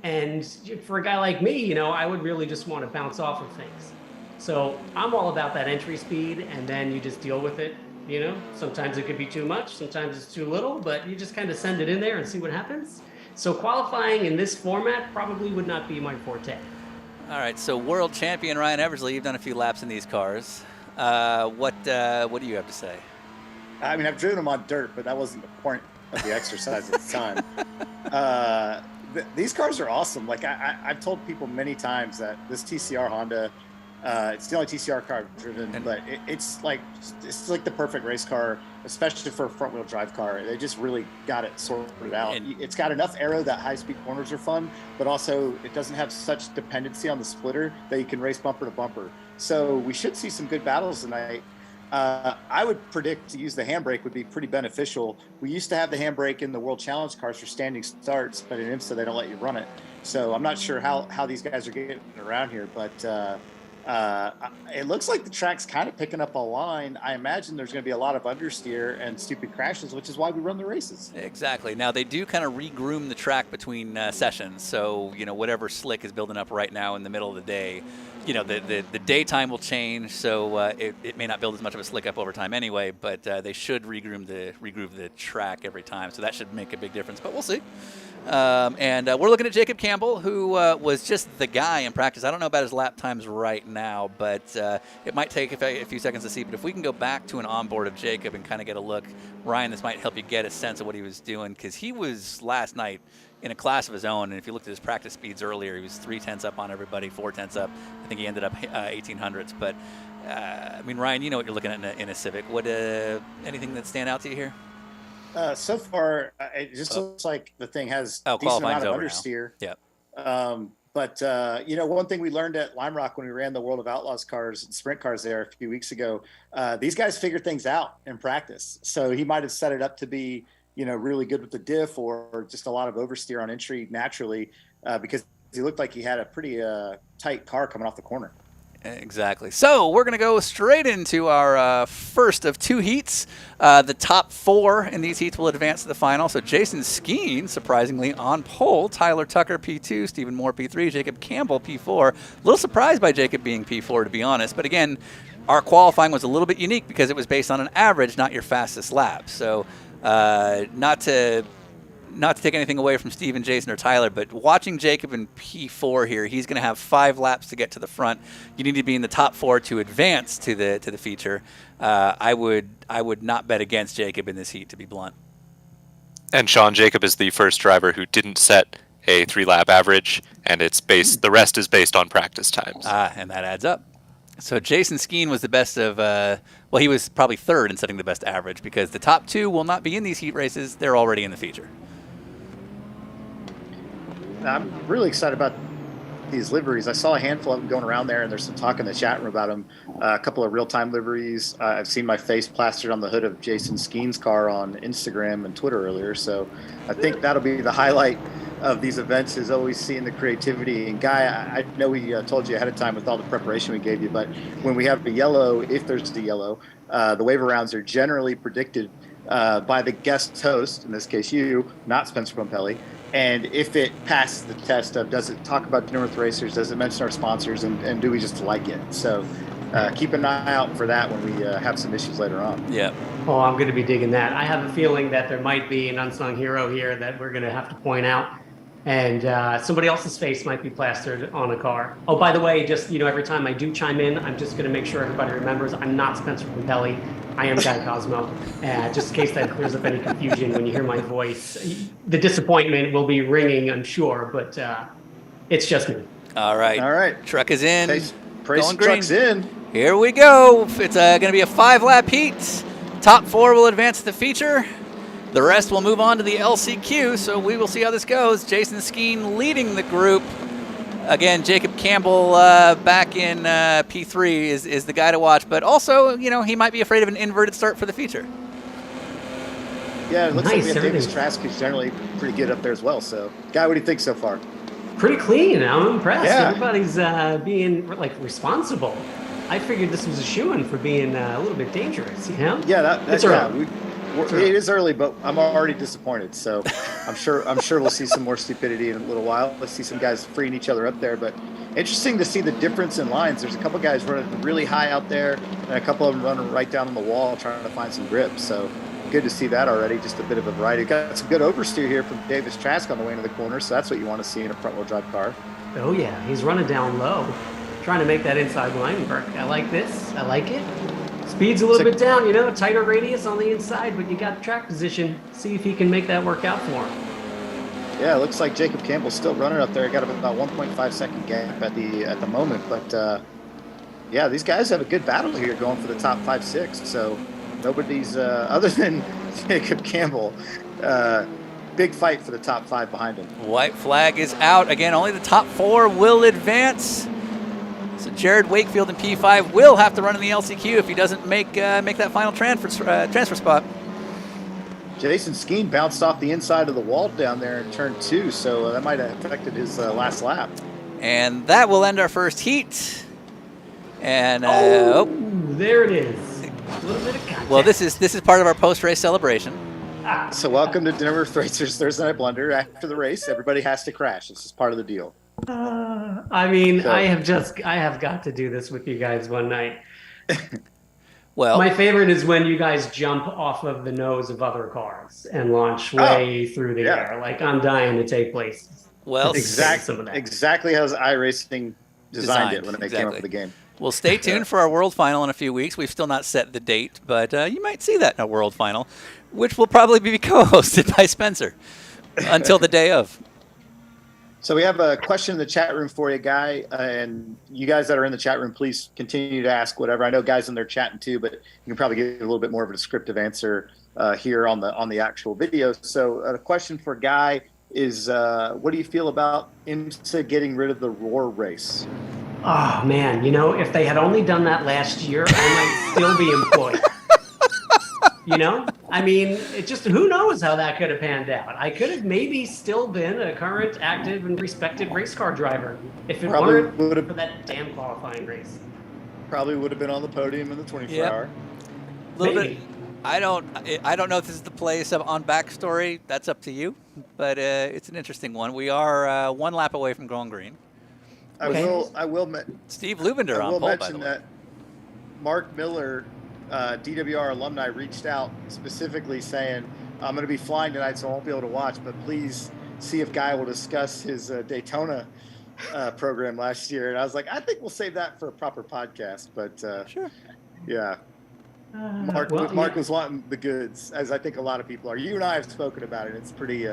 And for a guy like me, I would really just want to bounce off of things. So I'm all about that entry speed, and then you just deal with it. Sometimes it could be too much, sometimes it's too little, but you just kind of send it in there and see what happens. So qualifying in this format probably would not be my forte. All right, so world champion Ryan Eversley, you've done a few laps in these cars. What do you have to say? I mean, I've driven them on dirt, but that wasn't the point of the exercise at the time. These cars are awesome. Like I've told people many times that this TCR Honda, it's the only TCR car I've driven, but it's like the perfect race car, especially for a front-wheel drive car. They just really got it sorted out. It's got enough aero that high-speed corners are fun, but also it doesn't have such dependency on the splitter that you can race bumper to bumper. So we should see some good battles tonight. I would predict to use the handbrake would be pretty beneficial. We used to have the handbrake in the World Challenge cars for standing starts, but in IMSA they don't let you run it. So I'm not sure how these guys are getting around here, but it looks like the track's kind of picking up a line. I imagine there's going to be a lot of understeer and stupid crashes, which is why we run the races. Exactly. Now, they do kind of regroom the track between sessions. So, whatever slick is building up right now in the middle of the day, the daytime will change. So it may not build as much of a slick up over time anyway, but they should regroove the track every time. So that should make a big difference, but we'll see. And we're looking at Jacob Campbell, who was just the guy in practice. I don't know about his lap times right now, but it might take a few seconds to see. But if we can go back to an onboard of Jacob and kind of get a look, Ryan, this might help you get a sense of what he was doing, because he was last night in a class of his own. And if you looked at his practice speeds earlier, he was 3/10 up on everybody, 4/10 up. I think he ended up 1800s. But Ryan, you know what you're looking at in a Civic. What anything that stand out to you here? So far, it just looks like the thing has a decent amount of understeer. Yep. But one thing we learned at Lime Rock when we ran the World of Outlaws cars and sprint cars there a few weeks ago, these guys figured things out in practice. So he might have set it up to be, really good with the diff or just a lot of oversteer on entry naturally, because he looked like he had a pretty tight car coming off the corner. Exactly. So we're going to go straight into our first of 2 heats. The top 4 in these heats will advance to the final. So Jason Skeen, surprisingly, on pole. Tyler Tucker, P2. Stephen Moore, P3. Jacob Campbell, P4. A little surprised by Jacob being P4, to be honest. But again, our qualifying was a little bit unique because it was based on an average, not your fastest lap. So not to take anything away from Steven, Jason, or Tyler, but watching Jacob in P4 here, he's going to have 5 laps to get to the front. You need to be in the top 4 to advance to the feature. I would not bet against Jacob in this heat, to be blunt. And Sean, Jacob is the first driver who didn't set a 3-lap average, and the rest is based on practice times. And that adds up. So Jason Skeen was the best of, he was probably 3rd in setting the best average because the top 2 will not be in these heat races. They're already in the feature. I'm really excited about these liveries. I saw a handful of them going around there, and there's some talk in the chat room about them. A couple of real-time liveries. I've seen my face plastered on the hood of Jason Skeen's car on Instagram and Twitter earlier, so I think that'll be the highlight of these events, is always seeing the creativity. And Guy, I know we told you ahead of time with all the preparation we gave you, but when we have the yellow, if there's the yellow, the waiver rounds are generally predicted by the guest host, in this case you, not Spencer Pompelli. And if it passes the test of, does it talk about Dinner with Racers, does it mention our sponsors, and do we just like it? So keep an eye out for that when we have some issues later on. Yeah. Oh, I'm going to be digging that. I have a feeling that there might be an unsung hero here that we're going to have to point out. And somebody else's face might be plastered on a car. Oh, by the way, just, every time I do chime in, I'm just going to make sure everybody remembers I'm not Spencer Pompelli. I am Guy Cosmo. Just in case that clears up any confusion when you hear my voice. The disappointment will be ringing, I'm sure, but it's just me. All right. All right. Truck is in. Praise truck's in. Here we go. It's going to be a 5-lap heat. Top 4 will advance to the feature. The rest will move on to the LCQ, so we will see how this goes. Jason Skeen leading the group. Again, Jacob Campbell back in P3 is the guy to watch, but also, he might be afraid of an inverted start for the feature. Yeah, it looks like we have Davis Trask, who's generally pretty good up there as well. So, Guy, what do you think so far? Pretty clean. I'm impressed. Yeah. Everybody's being responsible. I figured this was a shoo-in for being a little bit dangerous, Yeah, that's early. It is early, but I'm already disappointed. So I'm sure we'll see some more stupidity in a little while. Let's see some guys freeing each other up there. But interesting to see the difference in lines. There's a couple guys running really high out there, and a couple of them running right down on the wall trying to find some grip. So good to see that already. Just a bit of a variety. Got some good oversteer here from Davis Trask on the way into the corner. So that's what you want to see in a front-wheel drive car. Oh yeah, he's running down low, trying to make that inside line work. I like this. I like it. Speed's a little bit down, tighter radius on the inside, but you got track position. See if he can make that work out for him. Yeah, it looks like Jacob Campbell's still running up there. Got about 1.5 second gap at the moment, but yeah, these guys have a good battle here going for the top 5-6. So nobody's other than Jacob Campbell. Big fight for the top 5 behind him. White flag is out again. Only the top 4 will advance. So Jared Wakefield in P5 will have to run in the LCQ if he doesn't make that final transfer spot. Jason Skeen bounced off the inside of the wall down there in turn 2, so that might have affected his last lap. And that will end our first heat. And there it is. A little bit of contact. Well, this is part of our post-race celebration. So welcome to Dinner with Racers Thursday Night Blunder. After the race, everybody has to crash. This is part of the deal. I have got to do this with you guys one night. Well, my favorite is when you guys jump off of the nose of other cars and launch way through the air. Like I'm dying to take place. Well, exactly how iRacing designed it when they came up with the game. Well, stay tuned for our World Final in a few weeks. We've still not set the date, but you might see that in our World Final, which will probably be co-hosted by Spencer until the day of. So we have a question in the chat room for you, Guy, and you guys that are in the chat room, please continue to ask whatever. I know guys in there chatting too, but you can probably get a little bit more of a descriptive answer here on the actual video. So a question for Guy is, what do you feel about IMSA getting rid of the roar race? Oh man, if they had only done that last year, I might still be employed. I mean, it just, who knows how that could have panned out. I could have maybe still been a current, active, and respected race car driver if it weren't for that damn qualifying race. Probably would have been on the podium in the 24-hour. A little bit. I don't know if this is the place on backstory. That's up to you, but it's an interesting one. We are 1 lap away from going green. I will. Steve Lubender on pole, by the way. mention that Mark Miller, DWR alumni, reached out specifically saying, "I'm going to be flying tonight, so I won't be able to watch. But please see if Guy will discuss his Daytona program last year." And I was like, "I think we'll save that for a proper podcast." But sure, yeah. Mark was wanting the goods, as I think a lot of people are. You and I have spoken about it. It's pretty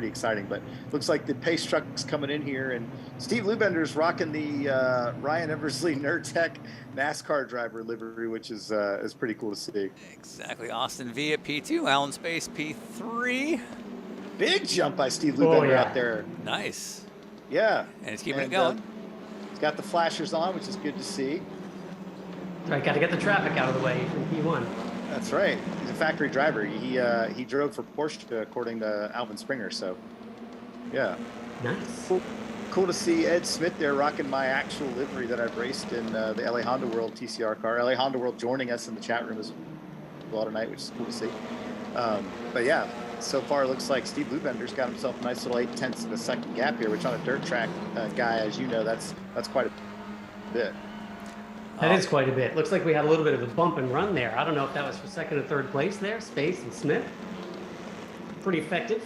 exciting. But looks like the pace truck's coming in here, and Steve Lubender's rocking the Ryan Eversley Nurtec NASCAR driver livery, which is pretty cool to see. Exactly. Austin V at P2, Alan Space P3. Big jump by Steve Lubender out there. Nice. Yeah. And he's keeping it going. He's got the flashers on, which is good to see. Right, got to get the traffic out of the way from P1. That's right. He's a factory driver. He drove for Porsche, according to Alvin Springer. So, yeah. Nice. Cool to see Ed Smith there rocking my actual livery that I've raced in the LA Honda World TCR car. LA Honda World joining us in the chat room as well tonight, which is cool to see. But yeah, so far it looks like Steve Lubender's got himself a nice little 0.8 of a second gap here, which on a dirt track, guy, as you know, that's quite a bit. That is quite a bit. Looks like we had a little bit of a bump and run there. I don't know if that was for second or third place there, Space and Smith. Pretty effective.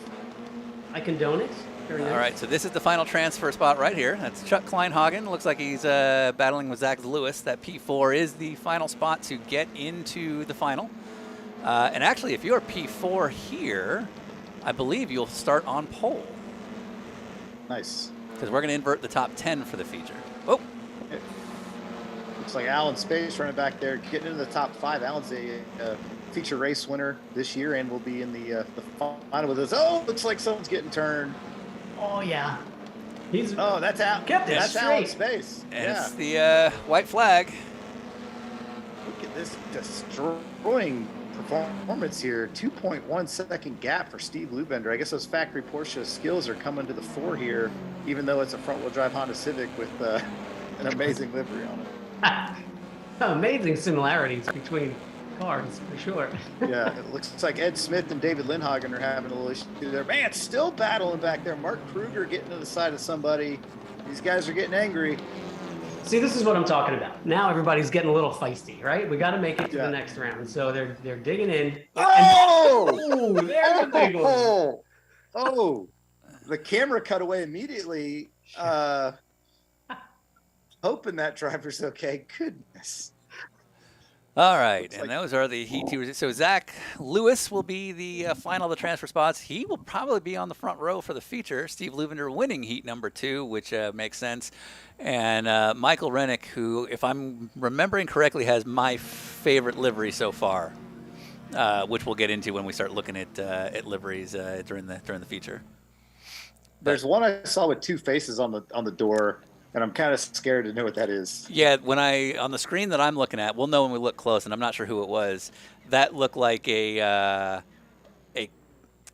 I condone it. Very nice. All right, so this is the final transfer spot right here. That's Chuck Kleinhagen. Looks like he's battling with Zach Lewis. That P4 is the final spot to get into the final. And actually, if you're P4 here, I believe you'll start on pole. Nice. Because we're going to invert the top 10 for the feature. Oh. Looks like Alan Space running back there, getting into the top 5. Alan's a feature race winner this year and will be in the final with us. Oh, looks like someone's getting turned. Oh, yeah. That's out. That's Alan Space. And it's the white flag. Look at this destroying performance here. 2.1 second gap for Steve Lubender. I guess those factory Porsche skills are coming to the fore here, even though it's a front-wheel drive Honda Civic with an amazing livery on it. Amazing similarities between cars, for sure. Yeah, it looks like Ed Smith and David Lindhagen are having a little issue there. Man, still battling back there. Mark Kruger getting to the side of somebody. These guys are getting angry. See, this is what I'm talking about. Now everybody's getting a little feisty, right? We got to make it to the next round. So they're digging in. Oh! There's a big one. Oh! The camera cut away immediately. Hoping that driver's okay. Goodness. All right, and those are the Heat 2. So Zach Lewis will be the final of the transfer spots. He will probably be on the front row for the feature. Steve Lubender winning Heat number 2, which makes sense. And Michael Rennick, who, if I'm remembering correctly, has my favorite livery so far, which we'll get into when we start looking at liveries during the feature. There's one I saw with 2 faces on the door. And I'm kind of scared to know what that is. Yeah, on the screen that I'm looking at, we'll know when we look close, and I'm not sure who it was. That looked like a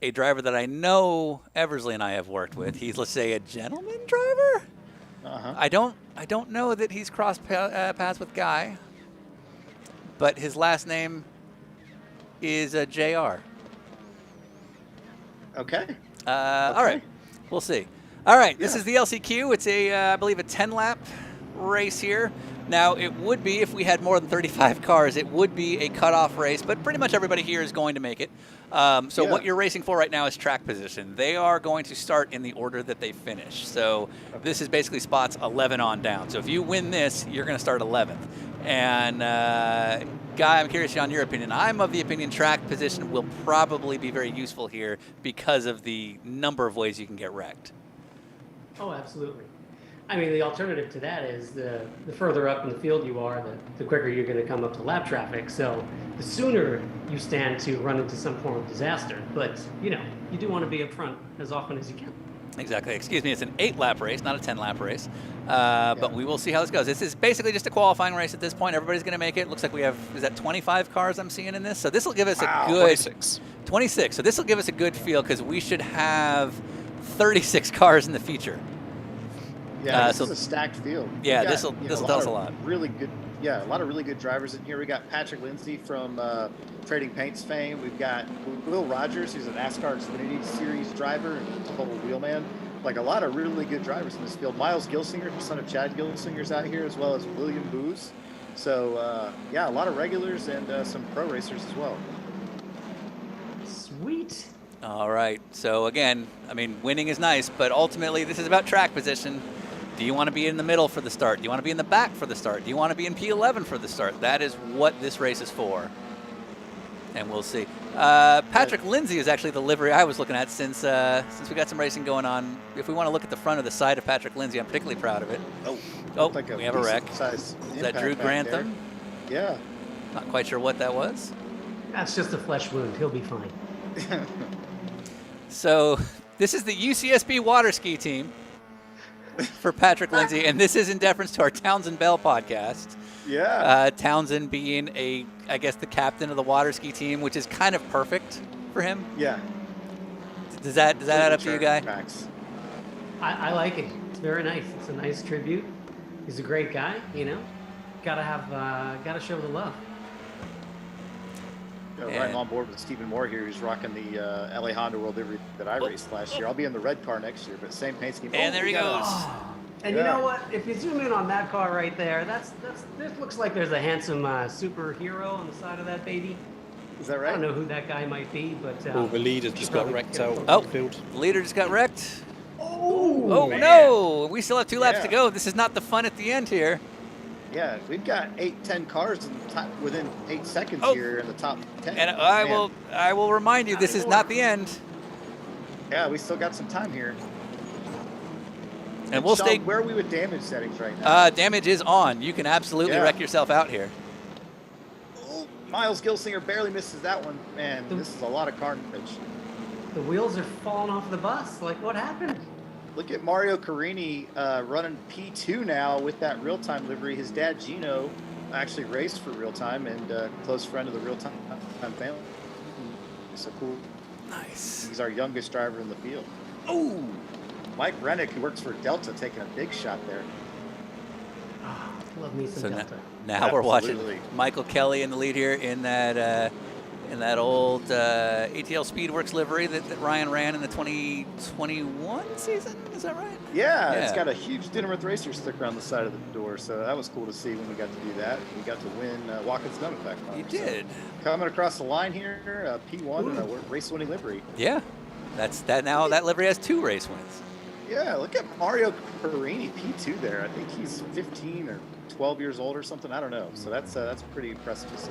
driver that I know Eversley and I have worked with. He's, let's say, a gentleman driver. Uh-huh. I don't know that he's crossed paths with Guy, but his last name is JR. Okay. All right, we'll see. All right, this is the LCQ. It's I believe a 10-lap race here. Now, it would be, if we had more than 35 cars, it would be a cutoff race, but pretty much everybody here is going to make it. So what you're racing for right now is track position. They are going to start in the order that they finish. So this is basically spots 11 on down. So if you win this, you're going to start 11th. And Guy, I'm curious on your opinion. I'm of the opinion track position will probably be very useful here because of the number of ways you can get wrecked. Oh, absolutely. I mean, the alternative to that is the further up in the field you are, the quicker you're going to come up to lap traffic. So the sooner you stand to run into some form of disaster. But, you do want to be up front as often as you can. Exactly. Excuse me, it's an 8-lap race, not a 10-lap race. But we will see how this goes. This is basically just a qualifying race at this point. Everybody's going to make it. Looks like we have, is that 25 cars I'm seeing in this? So this will give us a good... 26. So this will give us a good feel because we should have 36 cars in the feature. Yeah, this is a stacked field. Yeah, this will tell us a lot. Really good Yeah, a lot of really good drivers in here. We got Patrick Lindsay from Trading Paints fame. We've got Will Rogers, who's a NASCAR Xfinity Series driver and total wheelman. Like a lot of really good drivers in this field. Miles Gilsinger, son of Chad Gilsinger's out here, as well as William Booz. So, yeah, a lot of regulars and some pro racers as well. Sweet. All right. So again, I mean, winning is nice, but ultimately this is about track position. Do you want to be in the middle for the start? Do you want to be in the back for the start? Do you want to be in P11 for the start? That is what this race is for. And we'll see. Patrick Lindsay is actually the livery I was looking at since we got some racing going on. If we want to look at the front of the side of Patrick Lindsay, I'm particularly proud of it. Oh, like we have a wreck. Is that Drew Grantham? Yeah. Not quite sure what that was. That's just a flesh wound. He'll be fine. So this is the UCSB water ski team for Patrick Lindsay, and this is in deference to our Townsend Bell podcast. Yeah. Townsend being I guess the captain of the water ski team, which is kind of perfect for him. Yeah. Does that add up to you, guy? Max. I like it. It's very nice. It's a nice tribute. He's a great guy, you know. Gotta show the love. Right on board with Stephen Moore here, who's rocking the LA Honda World Livery that I raced last year. I'll be in the red car next year, but same paint scheme. And there he goes. And you know what? If you zoom in on that car right there, this looks like there's a handsome superhero on the side of that baby. Is that right? I don't know who that guy might be, but the leader just got wrecked out. Oh, the field. the leader just got wrecked. Oh man. No! We still have 2 laps to go. This is not the fun at the end here. Yeah, we've got 8-10 cars in the top, within 8 seconds here in the top 10. And I will remind you, this is not the end. Yeah, we still got some time here. And we'll Sean, stay. Where are we with damage settings right now? Damage is on. You can absolutely wreck yourself out here. Oh, Miles Gilsinger barely misses that one. Man, this is a lot of carnage. The wheels are falling off the bus. Like, what happened? Look at Mario Carini running P2 now with that real-time livery. His dad, Gino, actually raced for real-time and a close friend of the real-time family. So cool. Nice. He's our youngest driver in the field. Oh! Mike Rennick, who works for Delta, taking a big shot there. Oh, love me some Delta. Now we're watching Michael Kelly in the lead here in that old ATL Speedworks livery that Ryan ran in the 2021 season. Is that right? Yeah, it's got a huge Dinnermouth Racer sticker on the side of the door, so that was cool to see when we got to do that. We got to win Watkins Gun Effect. You did. Coming across the line here, P1 and a race-winning livery. Yeah, now that livery has 2 race wins. Yeah, look at Mario Carini, P2 there. I think he's 15 or 12 years old or something. I don't know. So that's pretty impressive to see.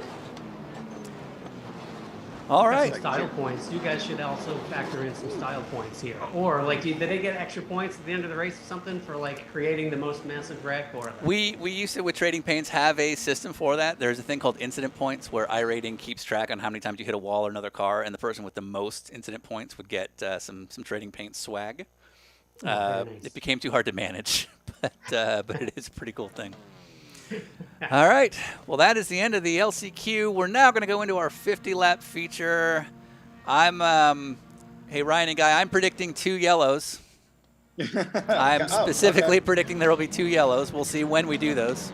All right. Style points. You guys should also factor in some style points here. Or like, did they get extra points at the end of the race or something for like creating the most massive wreck? Or we used to with Trading Paints have a system for that. There's a thing called incident points where iRating keeps track on how many times you hit a wall or another car, and the person with the most incident points would get some Trading Paints swag. Nice. It became too hard to manage, but it is a pretty cool thing. All right. Well, that is the end of the LCQ. We're now going to go into our 50-lap feature. Hey, Ryan and Guy, I'm predicting 2 yellows. I'm specifically predicting there will be 2 yellows. We'll see when we do those.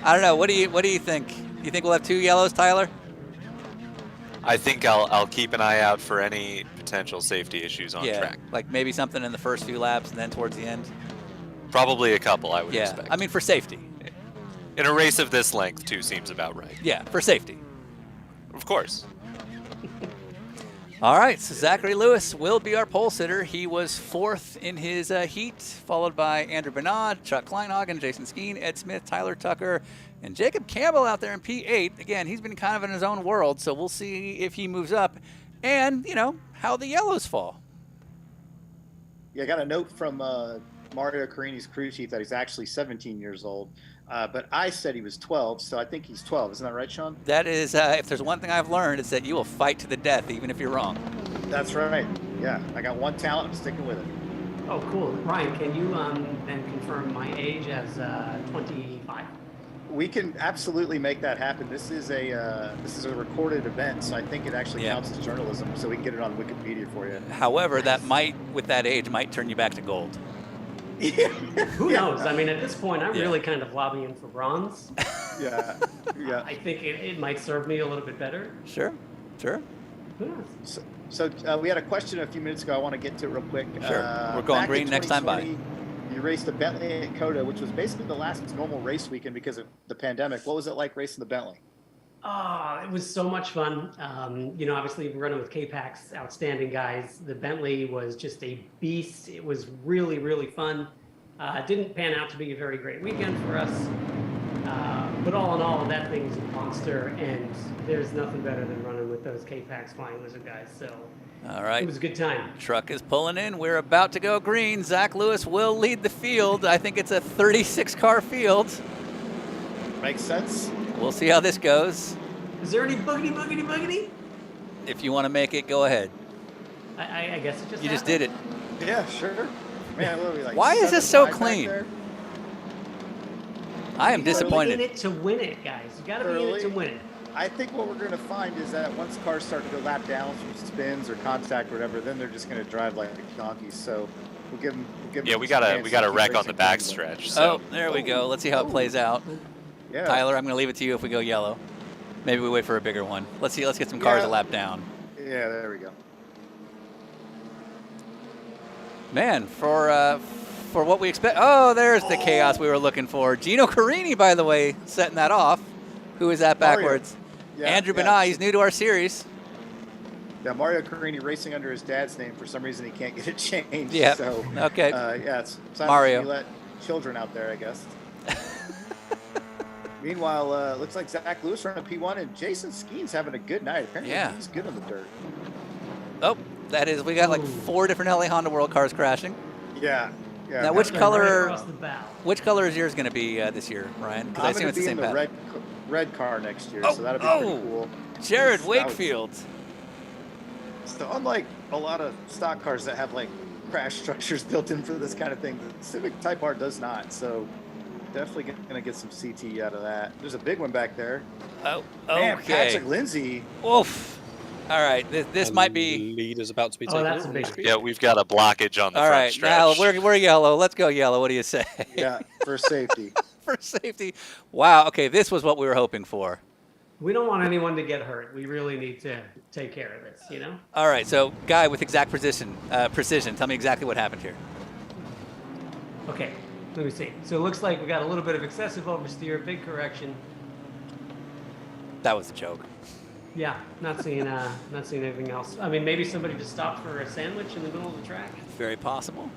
I don't know. What do you think? Do you think we'll have 2 yellows, Tyler? I think I'll keep an eye out for any potential safety issues on track. Like maybe something in the first few laps and then towards the end. Probably a couple, I would expect. I mean, for safety. In a race of this length, 2 seems about right. Yeah, for safety. Of course. All right, so Zachary Lewis will be our pole sitter. He was 4th in his heat, followed by Andrew Bernard, Chuck Kleinhagen, Jason Skeen, Ed Smith, Tyler Tucker, and Jacob Campbell out there in P8. Again, he's been kind of in his own world, so we'll see if he moves up and, how the yellows fall. Yeah, I got a note from Mario Carini's crew chief that he's actually 17 years old. But I said he was 12, so I think he's 12. Isn't that right, Sean? That is, if there's one thing I've learned, it's that you will fight to the death, even if you're wrong. That's right. Yeah, I got one talent. I'm sticking with it. Oh, cool. Ryan, can you then confirm my age as 25? We can absolutely make that happen. This is a recorded event, so I think it actually counts as journalism, so we can get it on Wikipedia for you. However, that might, with that age, might turn you back to gold. Who knows? I mean, at this point, I'm really kind of lobbying for bronze. Yeah, yeah. I think it might serve me a little bit better. Sure. Who knows? So we had a question a few minutes ago. I want to get to it real quick. Sure. We're going back green in next time by. 2020, You raced the Bentley at Coda, which was basically the last normal race weekend because of the pandemic. What was it like racing the Bentley? Oh, it was so much fun. Obviously running with K-Pac's outstanding guys. The Bentley was just a beast. It was really, really fun. It didn't pan out to be a very great weekend for us. But all in all, that thing's a monster, and there's nothing better than running with those K-Pac's Flying Lizard guys. So all right. it was a good time. Truck is pulling in. We're about to go green. Zach Lewis will lead the field. I think it's a 36-car field. Makes sense. We'll see how this goes. Is there any boogity? If you want to make it, go ahead. I guess it just You just did it. Yeah, sure. Man, what are we, like Why is this so 7-5 back clean? there? I am You gotta disappointed. be in it to win it, guys. You got to be in it to win it. I think what we're going to find is that once cars start to go lap down from spins or contact or whatever, then they're just going to drive like donkeys. So we'll give them. Yeah, we got a wreck on the back stretch. So. Oh, there we go. Let's see how it plays out. Yeah. Tyler, I'm going to leave it to you if we go yellow. Maybe we wait for a bigger one. Let's see. Let's get some cars a lap down. Yeah, there we go. Man, for what we expect. Oh, there's the chaos we were looking for. Gino Carini, by the way, setting that off. Who is that backwards? Yeah, Andrew yeah. Benai. He's new to our series. Yeah, Mario Carini racing under his dad's name. For some reason, he can't get it changed. Yeah. So, Okay. yeah, it's Mario. You let children out there, I guess. Meanwhile, looks like Zach Lewis running P1 and Jason Skeen's having a good night. Apparently, he's good on the dirt. Oh, that is. We got like 4 different LA Honda World cars crashing. Yeah. Yeah. Now, which Right color? across the bow. Which color is yours going to be this year, Ryan? Because I I'm assume going it's to the be same in the pattern. red car next year, so that'll be pretty cool. Jared That was- Wakefield. So unlike a lot of stock cars that have like crash structures built in for this kind of thing, the Civic Type R does not. So definitely going to get some CT out of that. There's a big one back there. Oh, Man, okay. Patrick Lindsay. Oof. All right, this might be. Lead is about to be Oh, taken. that's a out. big. Yeah, we've got a blockage on the All front right, stretch. now we're yellow. Let's go yellow. What do you say? Yeah, for safety. For safety. Wow. Okay, this was what we were hoping for. We don't want anyone to get hurt. We really need to take care of this, you know? All right, so guy with exact precision. Tell me exactly what happened here. Okay, let me see. So it looks like we got a little bit of excessive oversteer, big correction. That was a joke. Yeah, not seeing anything else. I mean, maybe somebody just stopped for a sandwich in the middle of the track. Very possible.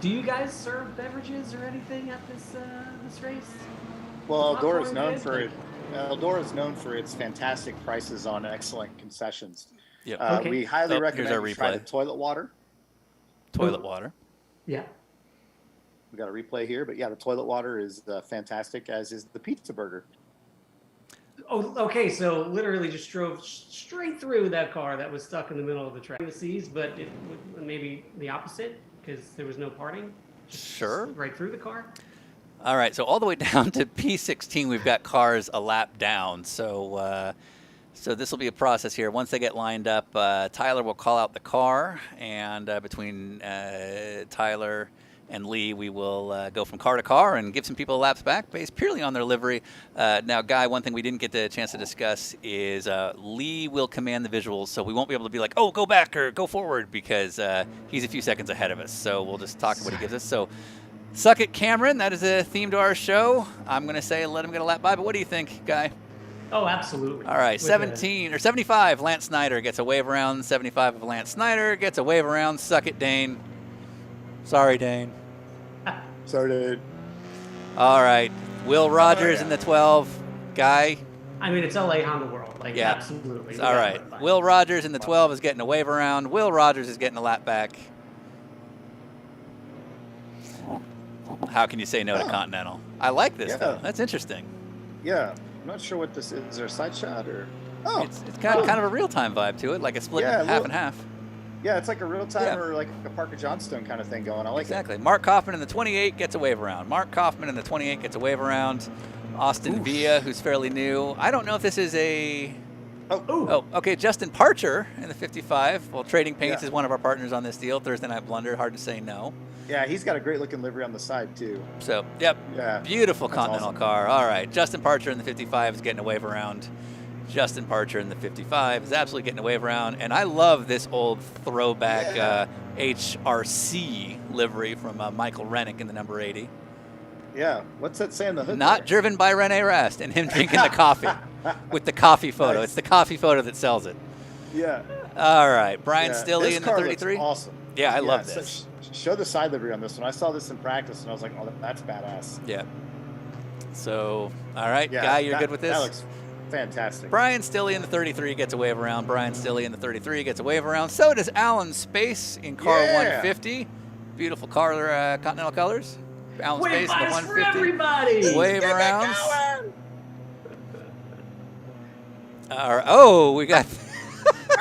Do you guys serve beverages or anything at this race? Well, Popcorn Eldora's known good? for it. Eldora's known for its fantastic prices on excellent concessions. Yep. Okay. We highly Oh, here's recommend our you try replay. the toilet water. Toilet water. Yeah. We got a replay here, but yeah, the toilet water is fantastic, as is the pizza burger. Oh, okay. So literally just drove straight through that car that was stuck in the middle of the track. The seas, but it maybe the opposite because there was no parting. Sure. Right through the car. All right, so all the way down to P16, we've got cars a lap down. So this will be a process here. Once they get lined up, Tyler will call out the car, and between Tyler and Lee, we will go from car to car and give some people laps back based purely on their livery. Now, Guy, one thing we didn't get the chance to discuss is Lee will command the visuals, so we won't be able to be like, oh, go back or go forward, because he's a few seconds ahead of us. So we'll just talk what he gives us. So suck it, Cameron. That is a theme to our show. I'm going to say let him get a lap by, but what do you think, Guy? Oh, absolutely. All right, With 17 or 75, Lance Snyder gets a wave around. 75 of Lance Snyder gets a wave around. Suck it, Dane. Sorry, Dane. So dude. All right, Will Rogers in the 12. Guy. I mean, it's LA Honda World. Like, Yeah. absolutely. All right, Will Rogers in the 12 is getting a wave around. Will Rogers is getting a lap back. How can you say no to Continental? I like this, though. That's interesting. Yeah, I'm not sure what this is. Is there a side shot or? Oh, It's kind of a real-time vibe to it, like a split half and half. Yeah, it's like a real time or like a Parker Johnstone kind of thing going. I like Exactly. Mark Kaufman in the 28 gets a wave around. Mark Kaufman in the 28 gets a wave around. Austin Villa, who's fairly new. I don't know if this is a Oh, okay. Justin Parcher in the 55. Well, Trading Paints is one of our partners on this deal. Thursday Night Blunder. Hard to say no. Yeah, he's got a great looking livery on the side too. So, yep. Yeah. Beautiful That's Continental awesome. car. All right. Justin Parcher in the 55 is getting a wave around. Justin Parcher in the 55 is absolutely getting a wave around. And I love this old throwback HRC livery from Michael Rennick in the number 80. Yeah. What's that say on the hood? Not driven by Rene Rast and him drinking the coffee with the coffee photo. Nice. It's the coffee photo that sells it. Yeah. All right. Brian Yeah. Stilley This in the car 33. looks awesome. Yeah, I love so this. show the side livery on this one. I saw this in practice and I was like, oh, that's badass. Yeah. So, all right, Yeah, Guy, you're good with this? That looks fantastic. Brian Stilley in the 33 gets a wave around. Brian Stilley in the 33 gets a wave around. So does Alan Space in car 150. Beautiful car, Continental colors. Alan Wave Space in the vibes for 150. everybody. Wave around. Oh, we got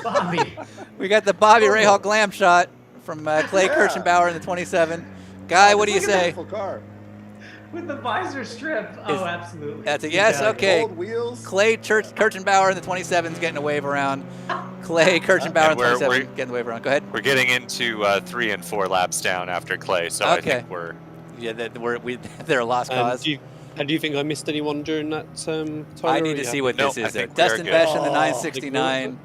Bobby. we got the Bobby Rahal glam shot from Clay Kirchenbauer in the 27. Guy, what do you say? Beautiful car. With the visor strip. Oh, absolutely. That's a yes. Okay. Gold wheels. Clay Kirchenbauer in the 27 is getting a wave around. Clay Kirchenbauer in the 27 getting a wave around. Go ahead. We're getting into 3 and 4 laps down after Clay, so I think we're. Yeah, they're a lost cause. And do you think I missed anyone during that time? I need to see what this is. Dustin Besh in the 969.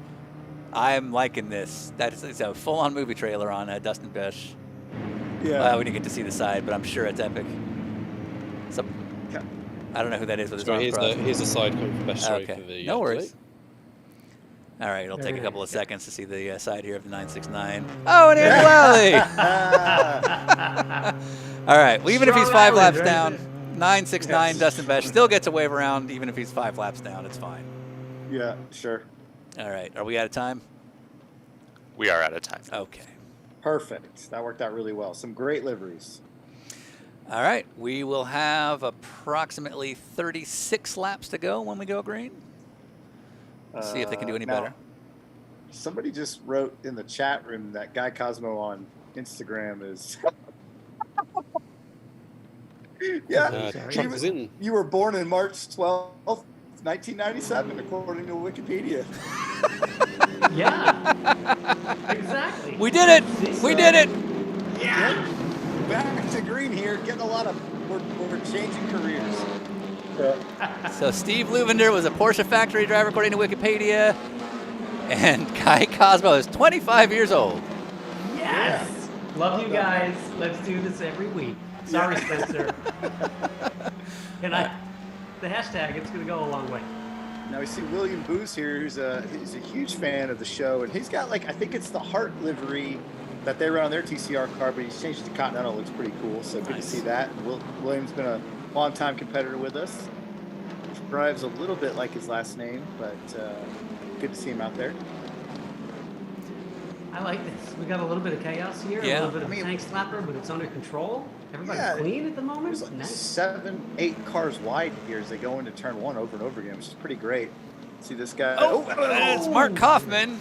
I'm liking this. It's a full-on movie trailer on Dustin Besh. Yeah. We didn't get to see the side, but I'm sure it's epic. I don't know who that is with his So arms crossed. here's the side coming from Best Okay. for the. No worries. All right, it'll take a couple of seconds to see the side here of the 969. Oh, and Andy Lally! All right, well, even if he's 5 laps down, 969 Dustin Besh still gets a wave around, even if he's 5 laps down. It's fine. Yeah, sure. All right, are we out of time? We are out of time. Okay. Perfect. That worked out really well. Some great liveries. All right, we will have approximately 36 laps to go when we go green. Let's see if they can do any better. Somebody just wrote in the chat room that Guy Cosmo on Instagram is. Yeah, you were born in March 12th, 1997, according to Wikipedia. Yeah, exactly. We did it. We did it. Yeah. Back to green here, getting a lot of. We're changing careers. So Steve Luvender was a Porsche factory driver, according to Wikipedia, and Guy Cosmo is 25 years old. Yes. Love you guys. Let's do this every week. Sorry, Spencer. The hashtag, it's going to go a long way. Now we see William Booz here, who's a huge fan of the show, and he's got I think it's the Hart livery that they run on their TCR car, but he's changed it to Continental. Looks pretty cool, so good to see that. William's been a long-time competitor with us. Drives a little bit like his last name, but good to see him out there. I like this. We got a little bit of chaos here, Yeah. a little bit of tank slapper, but it's under control. Everybody's clean at the moment. There's Nice. 7, 8 cars wide here as they go into turn 1 over and over again, which is pretty great. See this guy. And it's Mark Kaufman.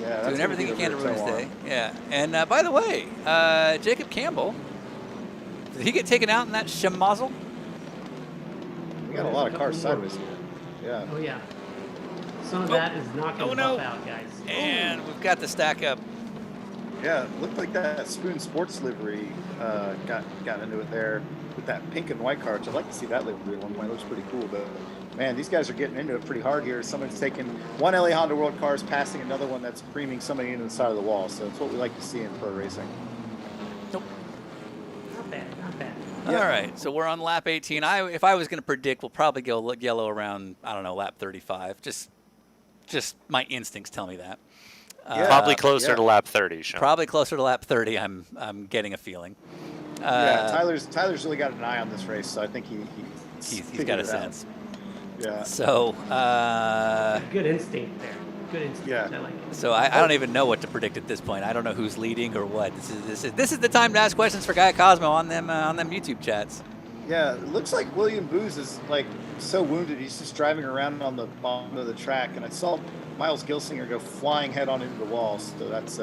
Yeah, that's doing everything he gonna can be to a ruin his toe day. Yeah. And by the way, Jacob Campbell, did he get taken out in that schmozzle? We got a lot of cars sideways here. Yeah. Oh, yeah. Some of that is not going to buff out, guys. And we've got the stack up. Yeah, it looked like that Spoon Sports livery got into it there with that pink and white car, which I'd like to see that livery one way. It looks pretty cool, but man, these guys are getting into it pretty hard here. Someone's taking one LA Honda World car is passing another one that's creaming somebody into the side of the wall. So it's what we like to see in pro racing. Nope. Not bad, not bad. Yeah. All right, so we're on lap 18. If I was going to predict, we'll probably go yellow around, I don't know, lap 35. Just my instincts tell me that. Probably closer to lap 30, Sean. Probably closer to lap 30. I'm getting a feeling. Yeah, Tyler's really got an eye on this race, so I think he's got a sense. Yeah. So good instinct there. Good instinct. Yeah. I like it. So I don't even know what to predict at this point. I don't know who's leading or what. This is the time to ask questions for Guy Cosmo on them YouTube chats. Yeah, it looks like William Booz is so wounded he's just driving around on the bottom of the track, and I saw Miles Gilsinger go flying head on into the wall. So that's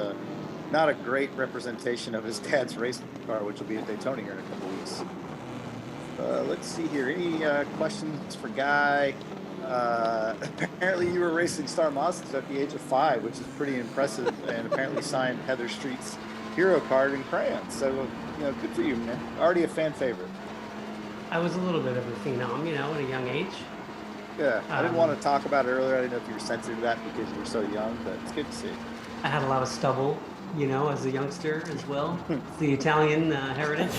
not a great representation of his dad's race car, which will be at Daytona here in a couple weeks. Let's see here. Any questions for Guy? Apparently you were racing Star Mazdas at the age of 5, which is pretty impressive, and apparently signed Heather Street's hero card in crayon. So, good for you, man. Already a fan favorite. I was a little bit of a phenom, at a young age. Yeah, I didn't want to talk about it earlier. I didn't know if you were sensitive to that because you were so young, but it's good to see. I had a lot of stubble, as a youngster as well. It's the Italian heritage.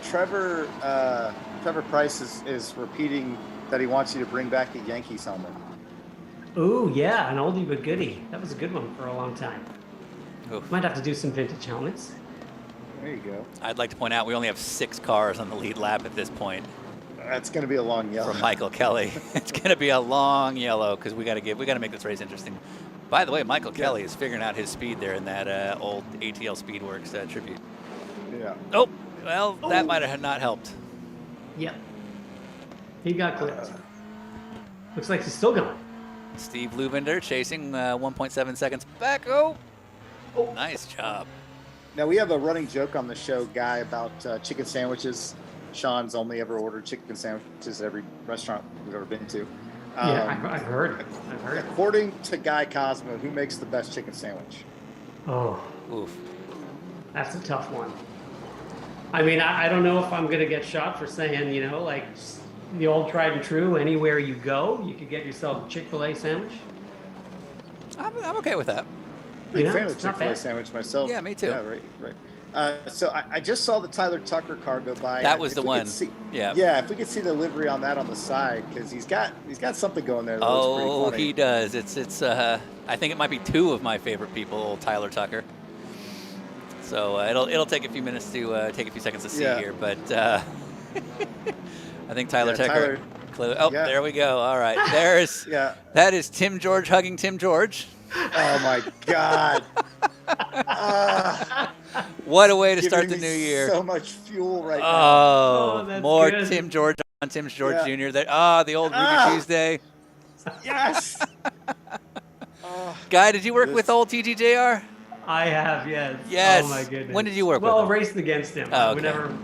Trevor Price is repeating that he wants you to bring back the Yankees helmet. Ooh, yeah, an oldie but goodie. That was a good one for a long time. Oof. Might have to do some vintage helmets. There you go. I'd like to point out we only have 6 cars on the lead lap at this point. That's going to be a long yellow. From Michael Kelly. It's going to be a long yellow because we got to make this race interesting. By the way, Michael Kelly is figuring out his speed there in that old ATL Speedworks tribute. Yeah. Oh, well, that might have not helped. Yep. He got clipped. Looks like he's still going. Steve Lubender chasing 1.7 seconds back. Oh, nice job. Now, we have a running joke on the show, Guy, about chicken sandwiches. Sean's only ever ordered chicken sandwiches at every restaurant we've ever been to. Yeah, I've heard. According to Guy Cosmo, who makes the best chicken sandwich? Oh, oof. That's a tough one. I mean, I don't know if I'm going to get shot for saying, like the old tried and true, anywhere you go, you could get yourself a Chick-fil-A sandwich. I'm okay with that. Big fan of the Chick-fil-A sandwich myself. Yeah, me too. Yeah, right. So I just saw the Tyler Tucker car go by. That was the one. Yeah, if we could see the livery on that on the side, because he's got something going there that looks pretty funny. He does. It's I think it might be 2 of my favorite people, old Tyler Tucker. So it'll take a few minutes to take a few seconds to see here, but I think Tyler Tucker. There we go. All right, there's that is Tim George hugging Tim George. Oh my God. What a way to start the new year. So much fuel right now. Oh, more good. Tim George on Tim George Jr. The old Ruby Tuesday. Yes. Guy, did you work with old TGJR? I have, yes. Yes. Oh my goodness. When did you work with him? him? Raced against him. Oh, okay.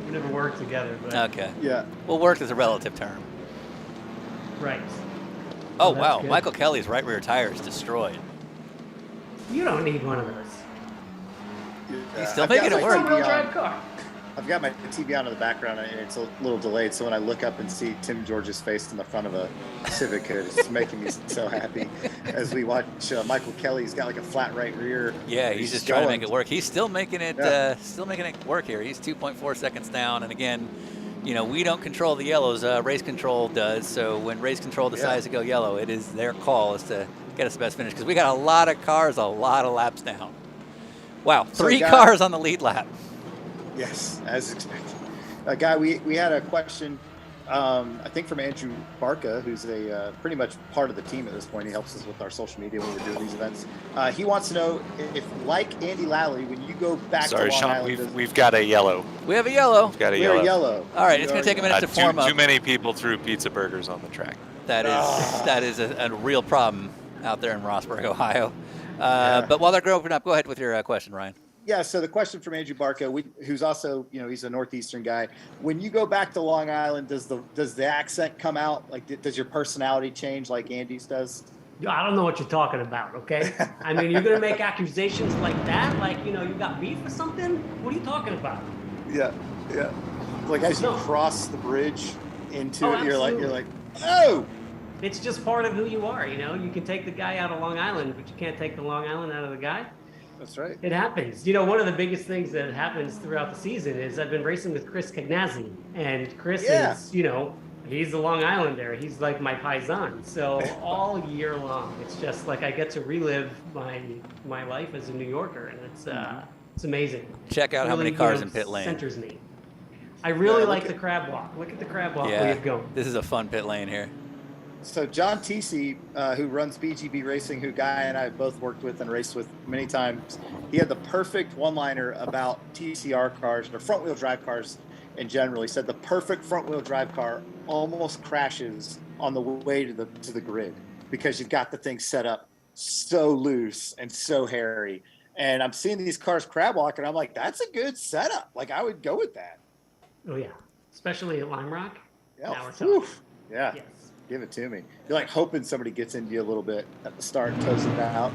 We never worked together. But... Okay. Yeah. Well, worked is a relative term. Right. Oh wow, good. Michael Kelly's right rear tire is destroyed. You don't need one of those. He's still making it work. It's a real drive car. I've got my TV on in the background, and it's a little delayed. So when I look up and see Tim George's face in the front of a Civic hood, it's making me so happy. As we watch Michael Kelly, he's got like a flat right rear. Yeah, he's just trying to make it work. He's still making it, work here. He's 2.4 seconds down, and again, we don't control the yellows. Race control does. So when race control decides to go yellow, it is their call is to get us the best finish because we got a lot of cars, a lot of laps down. Wow, 3 cars on the lead lap. Yes, as expected. Guy, we had a question, I think from Andrew Barca, who's a pretty much part of the team at this point. He helps us with our social media when we're doing these events. He wants to know if, like Andy Lally, when you go back to Long Island... we've got a yellow. We have a yellow. We've got a yellow. All right, it's going to take a minute to form up. Too many people threw pizza burgers on the track. That is a real problem out there in Rossburg, Ohio. But while they're growing up, go ahead with your question, Ryan. Yeah, so the question from Andrew Barca, who's also, he's a Northeastern guy. When you go back to Long Island, does the accent come out? Like, does your personality change like Andy's does? I don't know what you're talking about, okay? I mean, you're going to make accusations like that? Like, you got beef or something? What are you talking about? Yeah. Like, as you cross the bridge into it, you're like, oh! It's just part of who you are, You can take the guy out of Long Island, but you can't take the Long Island out of the guy. That's right. It happens. One of the biggest things that happens throughout the season is I've been racing with Chris Cagnazzi, and Chris is, he's a Long Islander. He's like my paisan. So all year long, it's just like I get to relive my life as a New Yorker, and it's amazing. Check out how many cars in pit lane. Centers me. I really like the crab walk. Look at the crab walk we have going. This is a fun pit lane here. So John TC, who runs BGB Racing, who Guy and I have both worked with and raced with many times, he had the perfect one-liner about TCR cars or front-wheel drive cars in general. He said the perfect front-wheel drive car almost crashes on the way to the grid because you've got the thing set up so loose and so hairy. And I'm seeing these cars crab walk, and I'm like, that's a good setup. Like, I would go with that. Oh, yeah. Especially at Lime Rock. Yeah. Now we're talking. Yeah. Yes. Give it to me. You're like hoping somebody gets into you a little bit at the start and toes it out.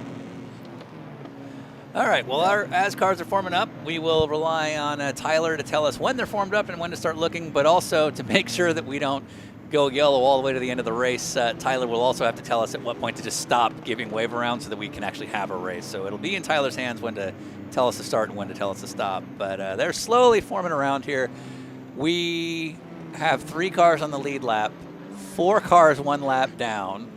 All right. Well, as cars are forming up, we will rely on Tyler to tell us when they're formed up and when to start looking, but also to make sure that we don't go yellow all the way to the end of the race. Tyler will also have to tell us at what point to just stop giving wave around so that we can actually have a race. So it'll be in Tyler's hands when to tell us to start and when to tell us to stop. But they're slowly forming around here. We have 3 cars on the lead lap, 4 cars 1 lap down.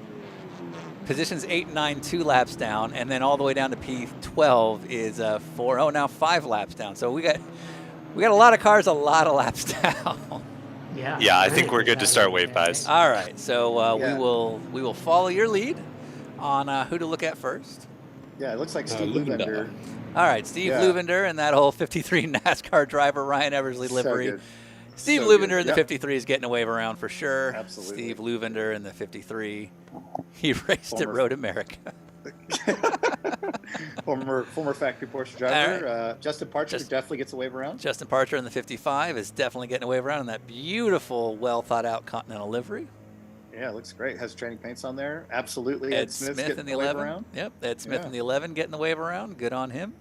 Positions 8 and 9, 2 laps down, and then all the way down to P12 is 5 laps down. So we got a lot of cars, a lot of laps down. Yeah. Yeah, I think we're good to start wave buys. All right, so we will follow your lead on who to look at first. Yeah, it looks like Steve Lubender. All right, Steve Lubender and that whole 53 NASCAR driver Ryan Eversley livery. Good. Steve So Lubender good. in the 53 is getting a wave around for sure. Absolutely. Steve Lubender in the 53. He raced at Road America. former factory Porsche driver. Justin Parcher definitely gets a wave around. Justin Parcher in the 55 is definitely getting a wave around in that beautiful, well thought out Continental livery. Yeah, it looks great. Has training paints on there. Absolutely. Ed Smith in the 11. Around. Yep, Ed Smith in the 11 getting the wave around. Good on him.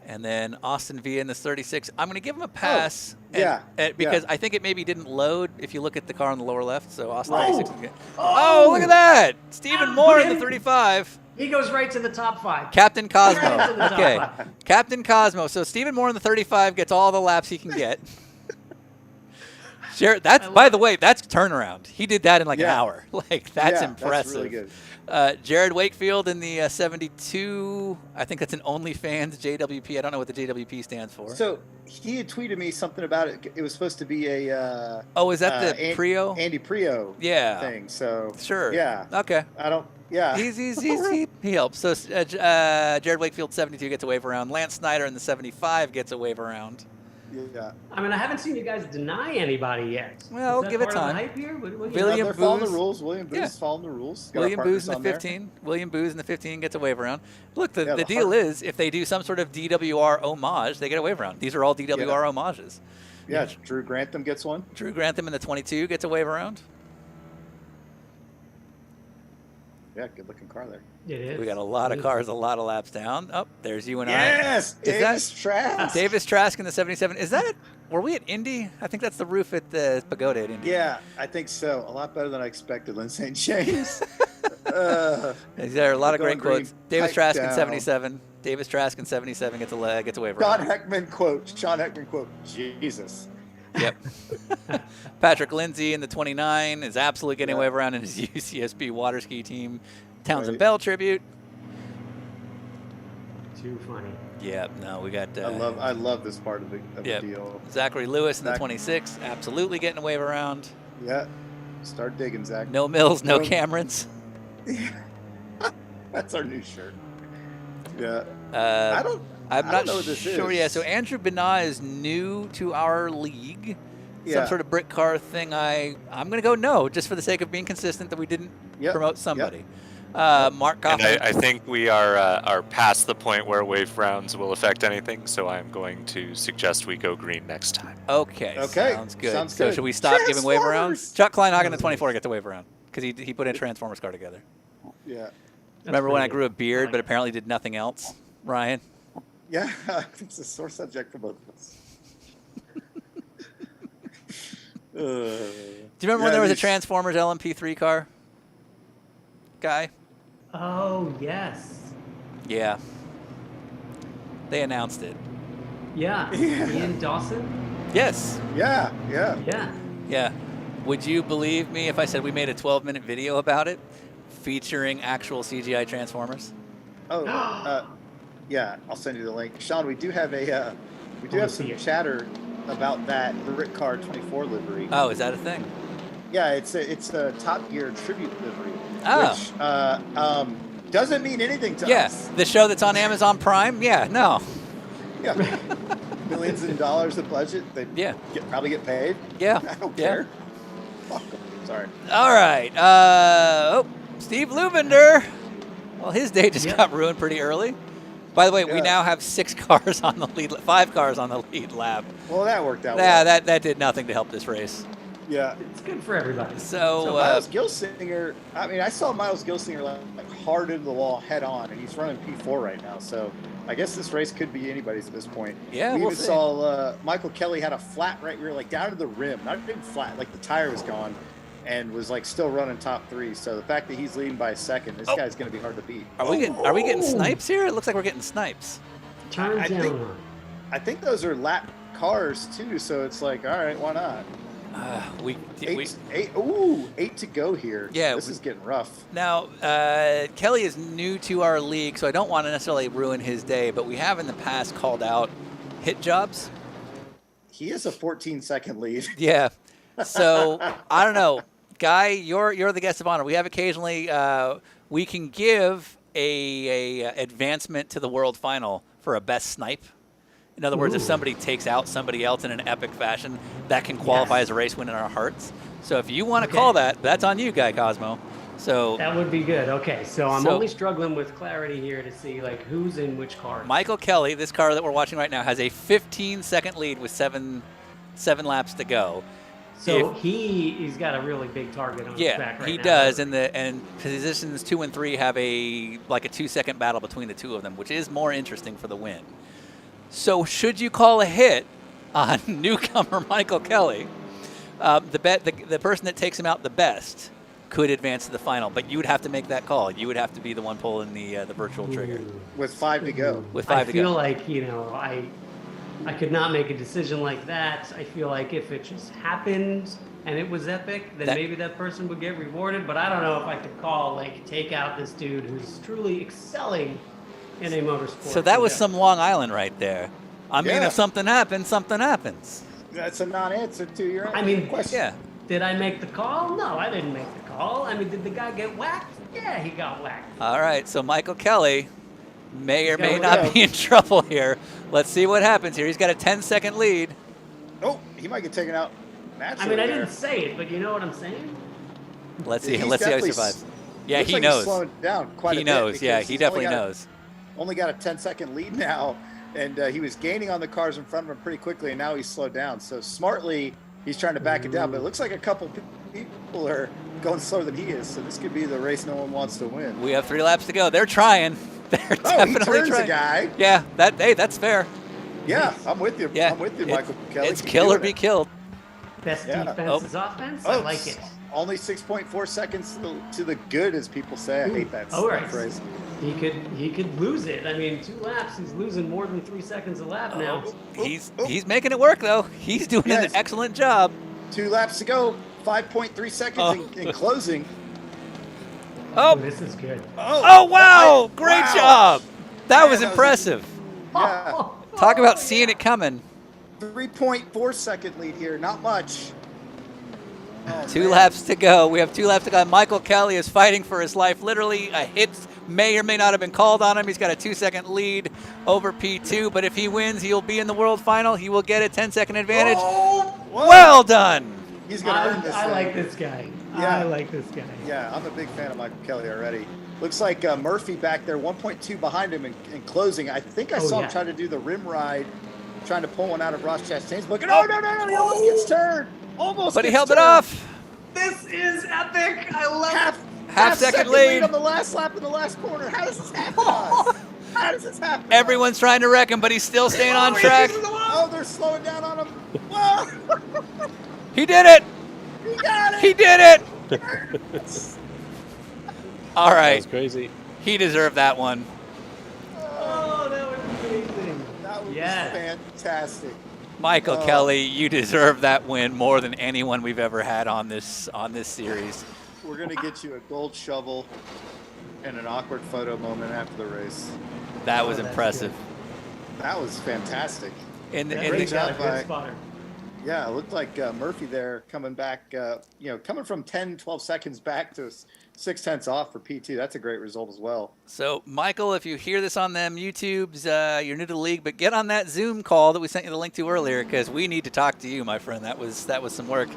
And then Austin Villa in the 36. I'm going to give him a pass. Because I think it maybe didn't load if you look at the car on the lower left. So Austin 36 is good. Oh, look at that. Stephen Moore in the 35. He goes right to the top 5. Captain Cosmo. Right to the top Okay. 5. Captain Cosmo. So Stephen Moore in the 35 gets all the laps he can get. By the way, that's turnaround. He did that in like an hour. Like, that's impressive. That's really good. Jared Wakefield in the 72. I think that's an OnlyFans JWP. I don't know what the JWP stands for. So he had tweeted me something about it. It was supposed to be a. Is that the Prio? Andy Prio. Thing. So sure. Yeah. Okay. I don't. Yeah. He helps. So Jared Wakefield 72 gets a wave around. Lance Snyder in the 75 gets a wave around. Yeah. I mean, I haven't seen you guys deny anybody yet. Well, give it time. Hype here? William Booth following the rules. William Booth is following the rules. William Booth in the 15. William Booth in the 15 gets a wave around. Look, the deal is if they do some sort of DWR homage, they get a wave around. These are all DWR homages. Yeah, Drew Grantham gets one. Drew Grantham in the 22 gets a wave around. Yeah, good looking car there. It is. We got a lot of cars, a lot of laps down. Oh, there's you and Yes, Davis Trask. Davis Trask in the 77. Is that it? Were we at Indy? I think that's the roof at the Pagoda at Indy. Yeah, I think so. A lot better than I expected, Lynn St. James. There are a lot of great quotes. Davis Trask in 77. Davis Trask in 77 gets a wave around. Sean Heckman quote. Jesus. Yep. Patrick Lindsay in the 29 is absolutely getting a wave around in his UCSB water ski team. Townsend Bell tribute. Too funny. Yeah, no, we got. I love this part of the deal. Zachary Lewis in the 26, absolutely getting a wave around. Yeah, start digging, Zach. No Mills, no Camerons. That's our new shirt. Yeah. I'm not know what this sure. is. Yeah, so Andrew Benah is new to our league. Some sort of brick car thing. I'm going to go no, just for the sake of being consistent that we didn't promote somebody. Mark Kaufman. And I think we are past the point where wave rounds will affect anything, so I'm going to suggest we go green next time. Okay. Sounds good. So should we stop giving wave rounds? Chuck Kleinhagen in the 24 gets a wave around because he put a Transformers car together. Yeah. Remember when I grew a beard but apparently did nothing else, Ryan? Yeah, it's a sore subject for both of us. Do you remember when there was a Transformers LMP3 car guy? Oh, yes. Yeah. They announced it. Yeah. Ian Dawson? Yes. Yeah. Would you believe me if I said we made a 12-minute video about it featuring actual CGI Transformers? Yeah, I'll send you the link. Sean, we do have some chatter about that Brick Car 24 livery. Oh, is that a thing? Yeah, it's a Top Gear tribute livery. Oh. Which doesn't mean anything to us. Yes, the show that's on Amazon Prime? Yeah, no. Yeah. Millions of dollars of budget. They probably get paid. Yeah. I don't care. Fuck 'em. Sorry. All right. Steve Lubender. Well, his day just got ruined pretty early. By the way, we now have 5 cars on the lead lap. Well, that worked out. Yeah, that did nothing to help this race. Yeah. It's good for everybody. So, Miles Gilsinger, I mean, I saw Miles Gilsinger like hard into the wall head on, and he's running P4 right now. So I guess this race could be anybody's at this point. Yeah, we we'll even see. saw Michael Kelly had a flat right rear, like down to the rim, not even flat, like the tire was gone, and was like still running top 3. So the fact that he's leading by a second, this guy's going to be hard to beat. Are we getting snipes here? It looks like we're getting snipes. Turns down. I think those are lap cars too, so it's like, all right, why not? Eight to go here. Yeah, this is getting rough. Now, Kelly is new to our league, so I don't want to necessarily ruin his day, but we have in the past called out hit jobs. He has a 14-second lead. Yeah. So I don't know, Guy. You're the guest of honor. We have occasionally we can give a advancement to the world final for a best snipe. In other words, if somebody takes out somebody else in an epic fashion, that can qualify as a race win in our hearts. So if you want to call that, that's on you, Guy Cosmo. So that would be good. Okay, so I'm only struggling with clarity here to see like who's in which car. Michael Kelly, this car that we're watching right now, has a 15-second lead with seven laps to go. So he's got a really big target on his back right now. Yeah, he does, and positions 2 and 3 have a 2-second battle between the two of them, which is more interesting for the win. So should you call a hit on newcomer Michael Kelly, the person that takes him out the best could advance to the final, but you would have to make that call. You would have to be the one pulling the virtual trigger. With 5 to go. With 5 to go. I feel like, I could not make a decision like that. I feel like if it just happened and it was epic, then maybe that person would get rewarded, but I don't know if I could call, take out this dude who's truly excelling in a motorsport. So that was some Long Island right there. I mean, if something happens, something happens. That's a non-answer to your question. Yeah. Did I make the call? No, I didn't make the call. I mean, did the guy get whacked? Yeah, he got whacked. All right, so Michael Kelly may or may not be in trouble here. Let's see what happens here. He's got a 10-second lead. Oh, he might get taken out naturally. I mean, I didn't say it, but you know what I'm saying? Let's see how he survives. Yeah, he like knows. He's slowing down quite a bit. He knows. Yeah, he definitely knows. Only got a 10-second lead now, and he was gaining on the cars in front of him pretty quickly, and now he's slowed down. So smartly, he's trying to back it down, but it looks like a couple people are going slower than he is. So this could be the race no one wants to win. We have 3 laps to go. They're trying. They're definitely he turns trying. the guy. Yeah, that's fair. Yeah, I'm with you. Yeah, I'm with you, Michael Kelly. It's kill or be killed. Best defense is offense. I like it. Only 6.4 seconds to the good, as people say. I hate that phrase. He could lose it. I mean, 2 laps, he's losing more than 3 seconds a lap now. He's making it work though. He's doing an excellent job. 2 laps to go. 5.3 seconds in closing. Oh, this is good. Oh wow! Great job. That was impressive. Yeah. Talk about seeing it coming. 3.4 second lead here. Not much. 2 laps to go. We have 2 laps to go. Michael Kelly is fighting for his life. Literally, a hit may or may not have been called on him. He's got a 2-second lead over P2, but if he wins, he'll be in the world final. He will get a 10-second advantage. Well done. He's going to earn this. I like this guy. Yeah. I like this guy. Yeah, I'm a big fan of Michael Kelly already. Looks like Murphy back there, 1.2 behind him in closing. I think I saw him try to do the rim ride, trying to pull one out of Ross Chastain's book. No, he almost gets turned. But he held it off. This is epic. I love it. Half second lead on the last lap in the last corner. How does this happen? How does this happen? Everyone's trying to wreck him, but he's still staying on track. Oh, they're slowing down on him. Whoa. He did it. He got it. He did it. All right. That was crazy. He deserved that one. Oh, that was amazing. That was fantastic. Michael Kelly, you deserve that win more than anyone we've ever had on this series. We're gonna get you a gold shovel and an awkward photo moment after the race. That was impressive. That was fantastic. Great job by spotter. Yeah, it looked like Murphy there coming back, coming from 10, 12 seconds back to 0.6 off for P2. That's a great result as well. So, Michael, if you hear this on them YouTubes, you're new to the league, but get on that Zoom call that we sent you the link to earlier because we need to talk to you, my friend. That was some work.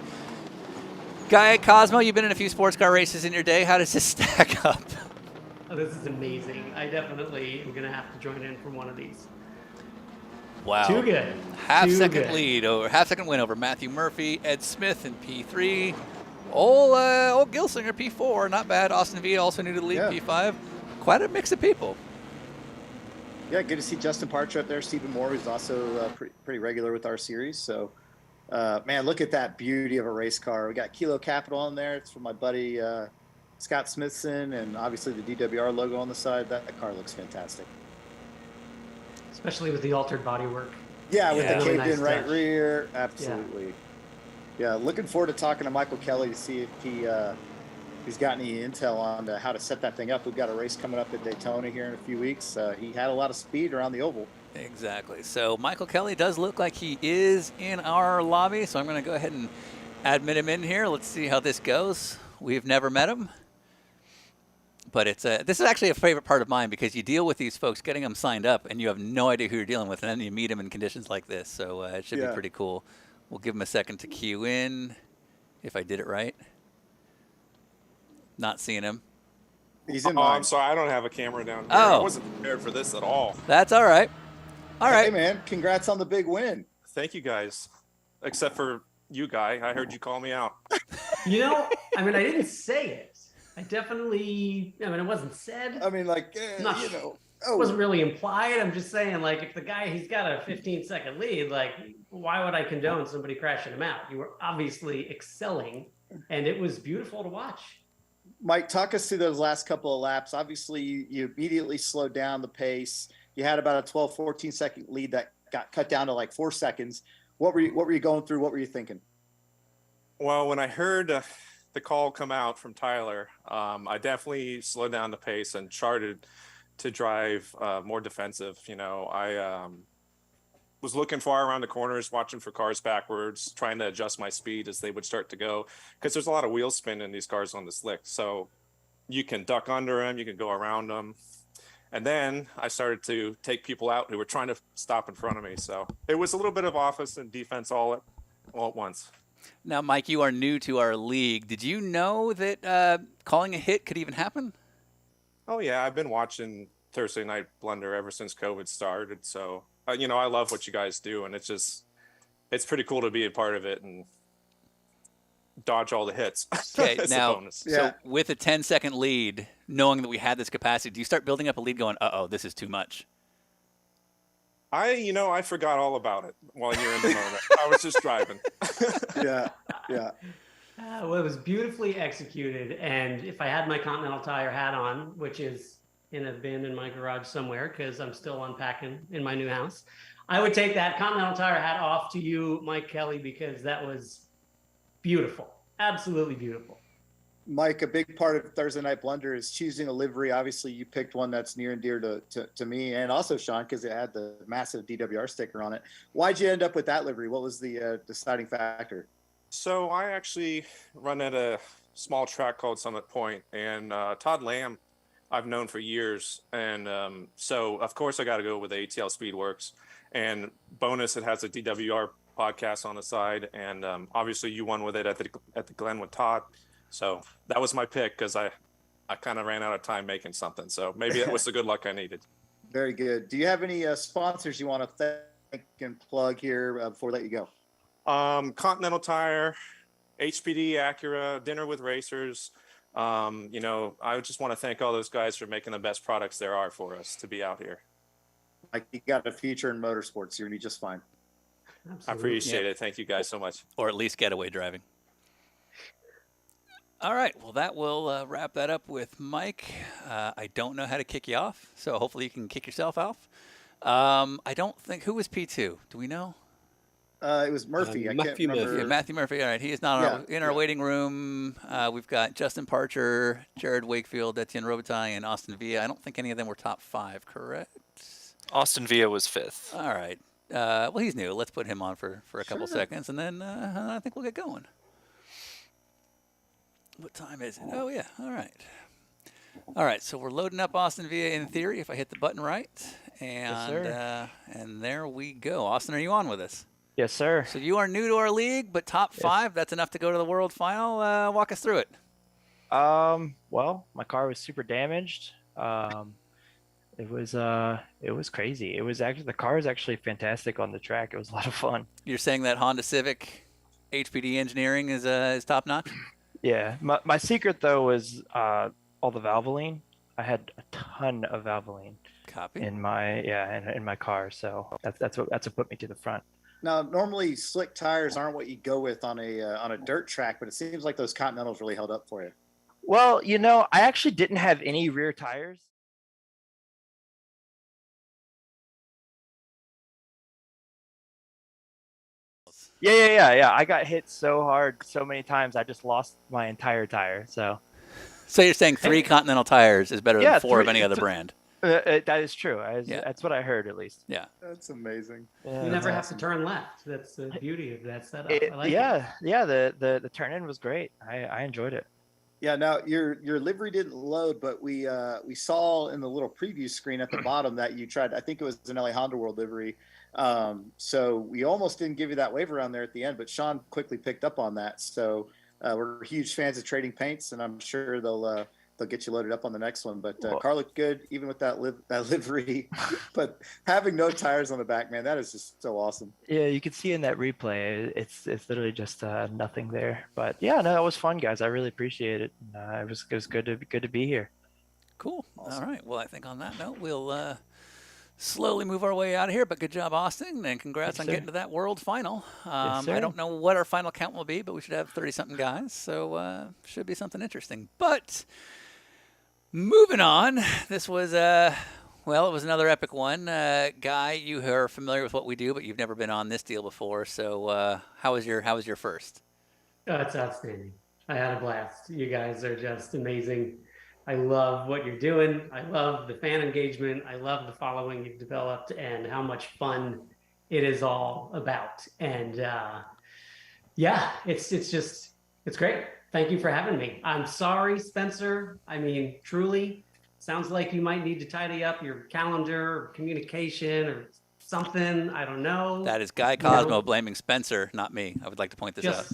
Guy Cosmo, you've been in a few sports car races in your day. How does this stack up? Oh, this is amazing. I definitely am going to have to join in for one of these. Wow. Too good. Half-second win over Matthew Murphy, Ed Smith in P3. Old Gilsinger, P4. Not bad. Austin Villa also new to the league, P5. Quite a mix of people. Yeah, good to see Justin Parcher up there. Stephen Moore, who's also pretty regular with our series. So, man, look at that beauty of a race car. We got Kilo Capital on there. It's from my buddy Scott Smithson, and obviously the DWR logo on the side. That car looks fantastic. Especially with the altered bodywork. Yeah, with the really caved-in nice right touch. rear. Absolutely. Yeah, looking forward to talking to Michael Kelly to see if he's got any intel on how to set that thing up. We've got a race coming up at Daytona here in a few weeks. He had a lot of speed around the oval. Exactly. So Michael Kelly does look like he is in our lobby, so I'm going to go ahead and admit him in here. Let's see how this goes. We've never met him. But this is actually a favorite part of mine because you deal with these folks, getting them signed up, and you have no idea who you're dealing with, and then you meet them in conditions like this. So it should be pretty cool. We'll give him a second to queue in, if I did it right. Not seeing him. He's in mine. I'm sorry, I don't have a camera down here. Oh. I wasn't prepared for this at all. That's all right. All right. Hey, man, congrats on the big win. Thank you, guys. Except for you, Guy. I heard you call me out. You know, I mean, I didn't say it. It wasn't said. I mean, like, It wasn't really implied. I'm just saying, like, if the guy, he's got a 15-second lead, like, why would I condone somebody crashing him out? You were obviously excelling, and it was beautiful to watch. Mike, talk us through those last couple of laps. Obviously, you immediately slowed down the pace. You had about a 12, 14-second lead that got cut down to like 4 seconds. What were you going through? What were you thinking? Well, when I heard the call come out from Tyler, I definitely slowed down the pace and charted to drive more defensive. You know, I was looking far around the corners, watching for cars backwards, trying to adjust my speed as they would start to go, because there's a lot of wheel spin in these cars on the slick. So you can duck under them, you can go around them. And then I started to take people out who were trying to stop in front of me. So it was a little bit of offense and defense all at once. Now, Mike, you are new to our league. Did you know that calling a hit could even happen? Oh, yeah. I've been watching Thursday Night Blunder ever since COVID started. So, I love what you guys do. And it's pretty cool to be a part of it and dodge all the hits. Okay, now, so with a 10-second lead, knowing that we had this capacity, do you start building up a lead going, uh-oh, this is too much? I forgot all about it while you're in the moment. I was just driving. Yeah. Well, it was beautifully executed, and if I had my Continental Tire hat on, which is in a bin in my garage somewhere because I'm still unpacking in my new house, I would take that Continental Tire hat off to you, Mike Kelly, because that was beautiful, absolutely beautiful. Mike, a big part of Thursday Night Blunder is choosing a livery. Obviously, you picked one that's near and dear to me and also Sean because it had the massive DWR sticker on it. Why'd you end up with that livery? What was the deciding factor? So I actually run at a small track called Summit Point, and Todd Lamb I've known for years. And so, of course, I got to go with ATL Speedworks. And bonus, it has a DWR podcast on the side. And obviously, you won with it at the Glen with Todd. So that was my pick because I kind of ran out of time making something. So maybe it was the good luck I needed. Very good. Do you have any sponsors you want to thank and plug here before I let you go? Continental Tire, HPD, Acura, Dinner with Racers. I just want to thank all those guys for making the best products there are for us to be out here. Like you got a future in motorsports. You're going to be just fine. Absolutely. I appreciate it. Thank you guys so much. Or at least getaway driving. All right, well, that will wrap that up with Mike. I don't know how to kick you off, so hopefully you can kick yourself off. I don't think, who was P2? Do we know? It was Murphy. I can't remember. Yeah, Matthew Murphy. All right, he is not in our waiting room. We've got Justin Parcher, Jared Wakefield, Etienne Robitaille, and Austin Villa. I don't think any of them were top 5, correct? Austin Villa was 5th. All right. Well, he's new. Let's put him on for a couple seconds, and then I think we'll get going. What time is it? Oh, yeah. All right. All right, so we're loading up Austin Villa in theory if I hit the button right. And, yes, and there we go. Austin, are you on with us? Yes, sir. So you are new to our league, but top 5, that's enough to go to the World Final. Walk us through it. Well, my car was super damaged. It was crazy. It was actually the car is actually fantastic on the track. It was a lot of fun. You're saying that Honda Civic HPD engineering is top notch? Yeah. My secret though was all the Valvoline. I had a ton of Valvoline Copy. in my car, so that's what put me to the front. Now, normally slick tires aren't what you go with on a dirt track, but it seems like those Continentals really held up for you. Well, I actually didn't have any rear tires. Yeah. I got hit so hard so many times, I just lost my entire tire. So you're saying 3 Continental tires is better than 4 of any other brand? That is true. That's what I heard, at least. Yeah. That's amazing. Yeah, You never have awesome. to turn left. That's the beauty of that setup. I like yeah. The turn in was great. I enjoyed it. Yeah. Now your livery didn't load, but we saw in the little preview screen at the bottom that you tried. I think it was an LA Honda World livery. So we almost didn't give you that wave around there at the end, but Sean quickly picked up on that. So we're huge fans of trading paints, and I'm sure they'll get you loaded up on the next one. But car looked good even with that livery. But having no tires on the back, man, that is just so awesome. Yeah, you can see in that replay, it's literally just nothing there. But yeah, no, that was fun, guys. I really appreciate it. It was good to be here. Cool. Awesome. All right. Well, I think on that note, we'll slowly move our way out of here. But good job, Austin, and congrats on getting to that world final. I don't know what our final count will be, but we should have 30-something guys, so should be something interesting. But moving on, this was it was another epic one. Guy, you are familiar with what we do, but you've never been on this deal before. So how was your first? Oh, it's outstanding. I had a blast. You guys are just amazing. I love what you're doing. I love the fan engagement. I love the following you've developed and how much fun it is all about. And it's great. Thank you for having me. I'm sorry, Spencer. I mean, truly, sounds like you might need to tidy up your calendar or communication or something. I don't know. That is Guy Cosmo blaming Spencer, not me. I would like to point this out.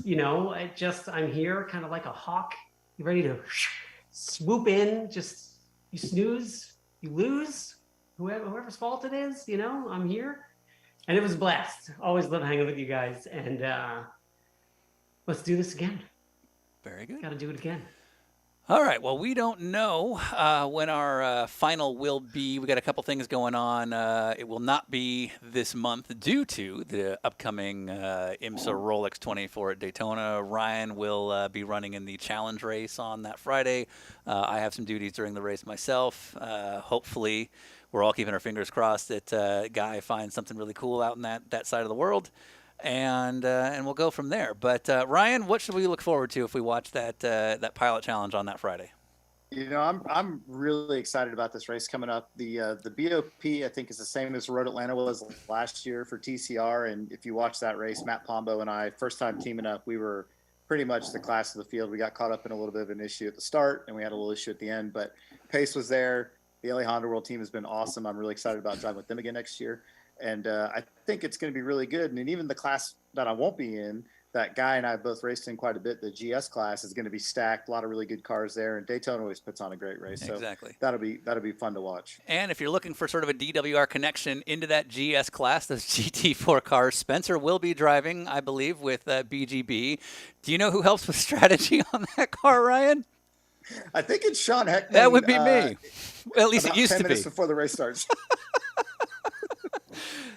I'm here kind of like a hawk, ready to swoop in. Just you snooze, you lose. Whoever's fault it is, I'm here. And it was a blast. Always love hanging with you guys. And let's do this again. Very good. Got to do it again. All right. Well, we don't know when our final will be. We got a couple things going on. It will not be this month due to the upcoming IMSA Rolex 24 at Daytona. Ryan will be running in the challenge race on that Friday. I have some duties during the race myself. Hopefully, we're all keeping our fingers crossed that Guy finds something really cool out in that side of the world. And we'll go from there. But Ryan, what should we look forward to if we watch that pilot challenge on that Friday? I'm really excited about this race coming up. The BOP I think is the same as Road Atlanta was last year for TCR. And if you watch that race, Matt Pombo and I, first time teaming up, we were pretty much the class of the field. We got caught up in a little bit of an issue at the start, and we had a little issue at the end. But pace was there. The LA Honda World team has been awesome. I'm really excited about driving with them again next year. And I think it's going to be really good. And even the class that I won't be in, that Guy and I both raced in quite a bit, the GS class is going to be stacked. A lot of really good cars there. And Daytona always puts on a great race. Exactly. So that'll be fun to watch. And if you're looking for sort of a DWR connection into that GS class, those GT4 cars, Spencer will be driving, I believe, with BGB. Do you know who helps with strategy on that car, Ryan? I think it's Sean Heckman. That would be me. Well, at least it used 10 to be. minutes before the race starts.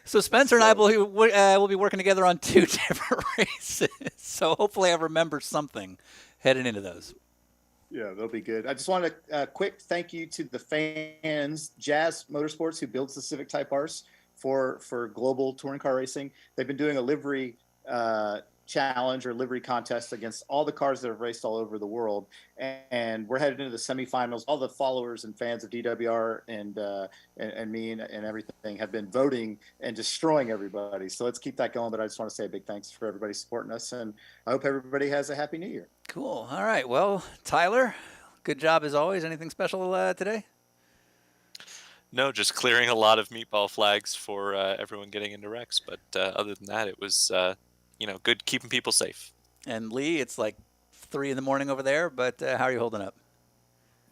So Spencer and I will be working together on 2 different races. So hopefully I remember something heading into those. Yeah, they'll be good. I just want a quick thank you to the fans, Jazz Motorsports, who builds the Civic Type Rs for global touring car racing. They've been doing a livery challenge or livery contest against all the cars that have raced all over the world, and we're headed into the semifinals. All the followers and fans of DWR and me and everything have been voting and destroying everybody. So let's keep that going. But I just want to say a big thanks for everybody supporting us, and I hope everybody has a happy New Year. Cool. All right. Well, Tyler, good job as always. Anything special today? No, just clearing a lot of meatball flags for everyone getting into wrecks. But other than that, it was good keeping people safe. And Lee, it's like 3 a.m. over there, but how are you holding up?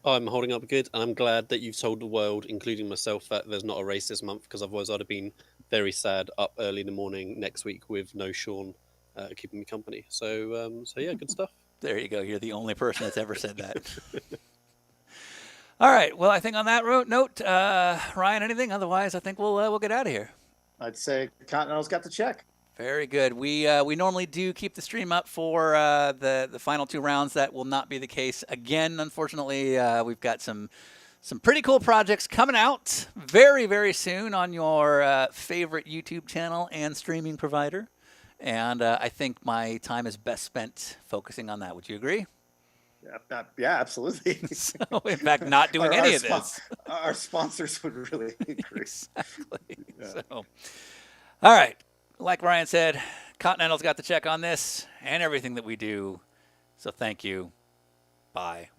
I'm holding up good, and I'm glad that you've told the world, including myself, that there's not a race this month, because otherwise I'd have been very sad up early in the morning next week with no Sean keeping me company. So yeah, good stuff. There you go. You're the only person that's ever said that. All right. Well, I think on that note, Ryan, anything? Otherwise, I think we'll get out of here. I'd say Continental's got the check. Very good. We normally do keep the stream up for the final 2 rounds. That will not be the case again, unfortunately. We've got some pretty cool projects coming out very, very soon on your favorite YouTube channel and streaming provider. And I think my time is best spent focusing on that. Would you agree? Yeah, absolutely. So, in fact, not doing any of this. Our sponsors would really agree. Exactly. Yeah. So, all right. Like Ryan said, Continental's got the check on this and everything that we do. So thank you. Bye.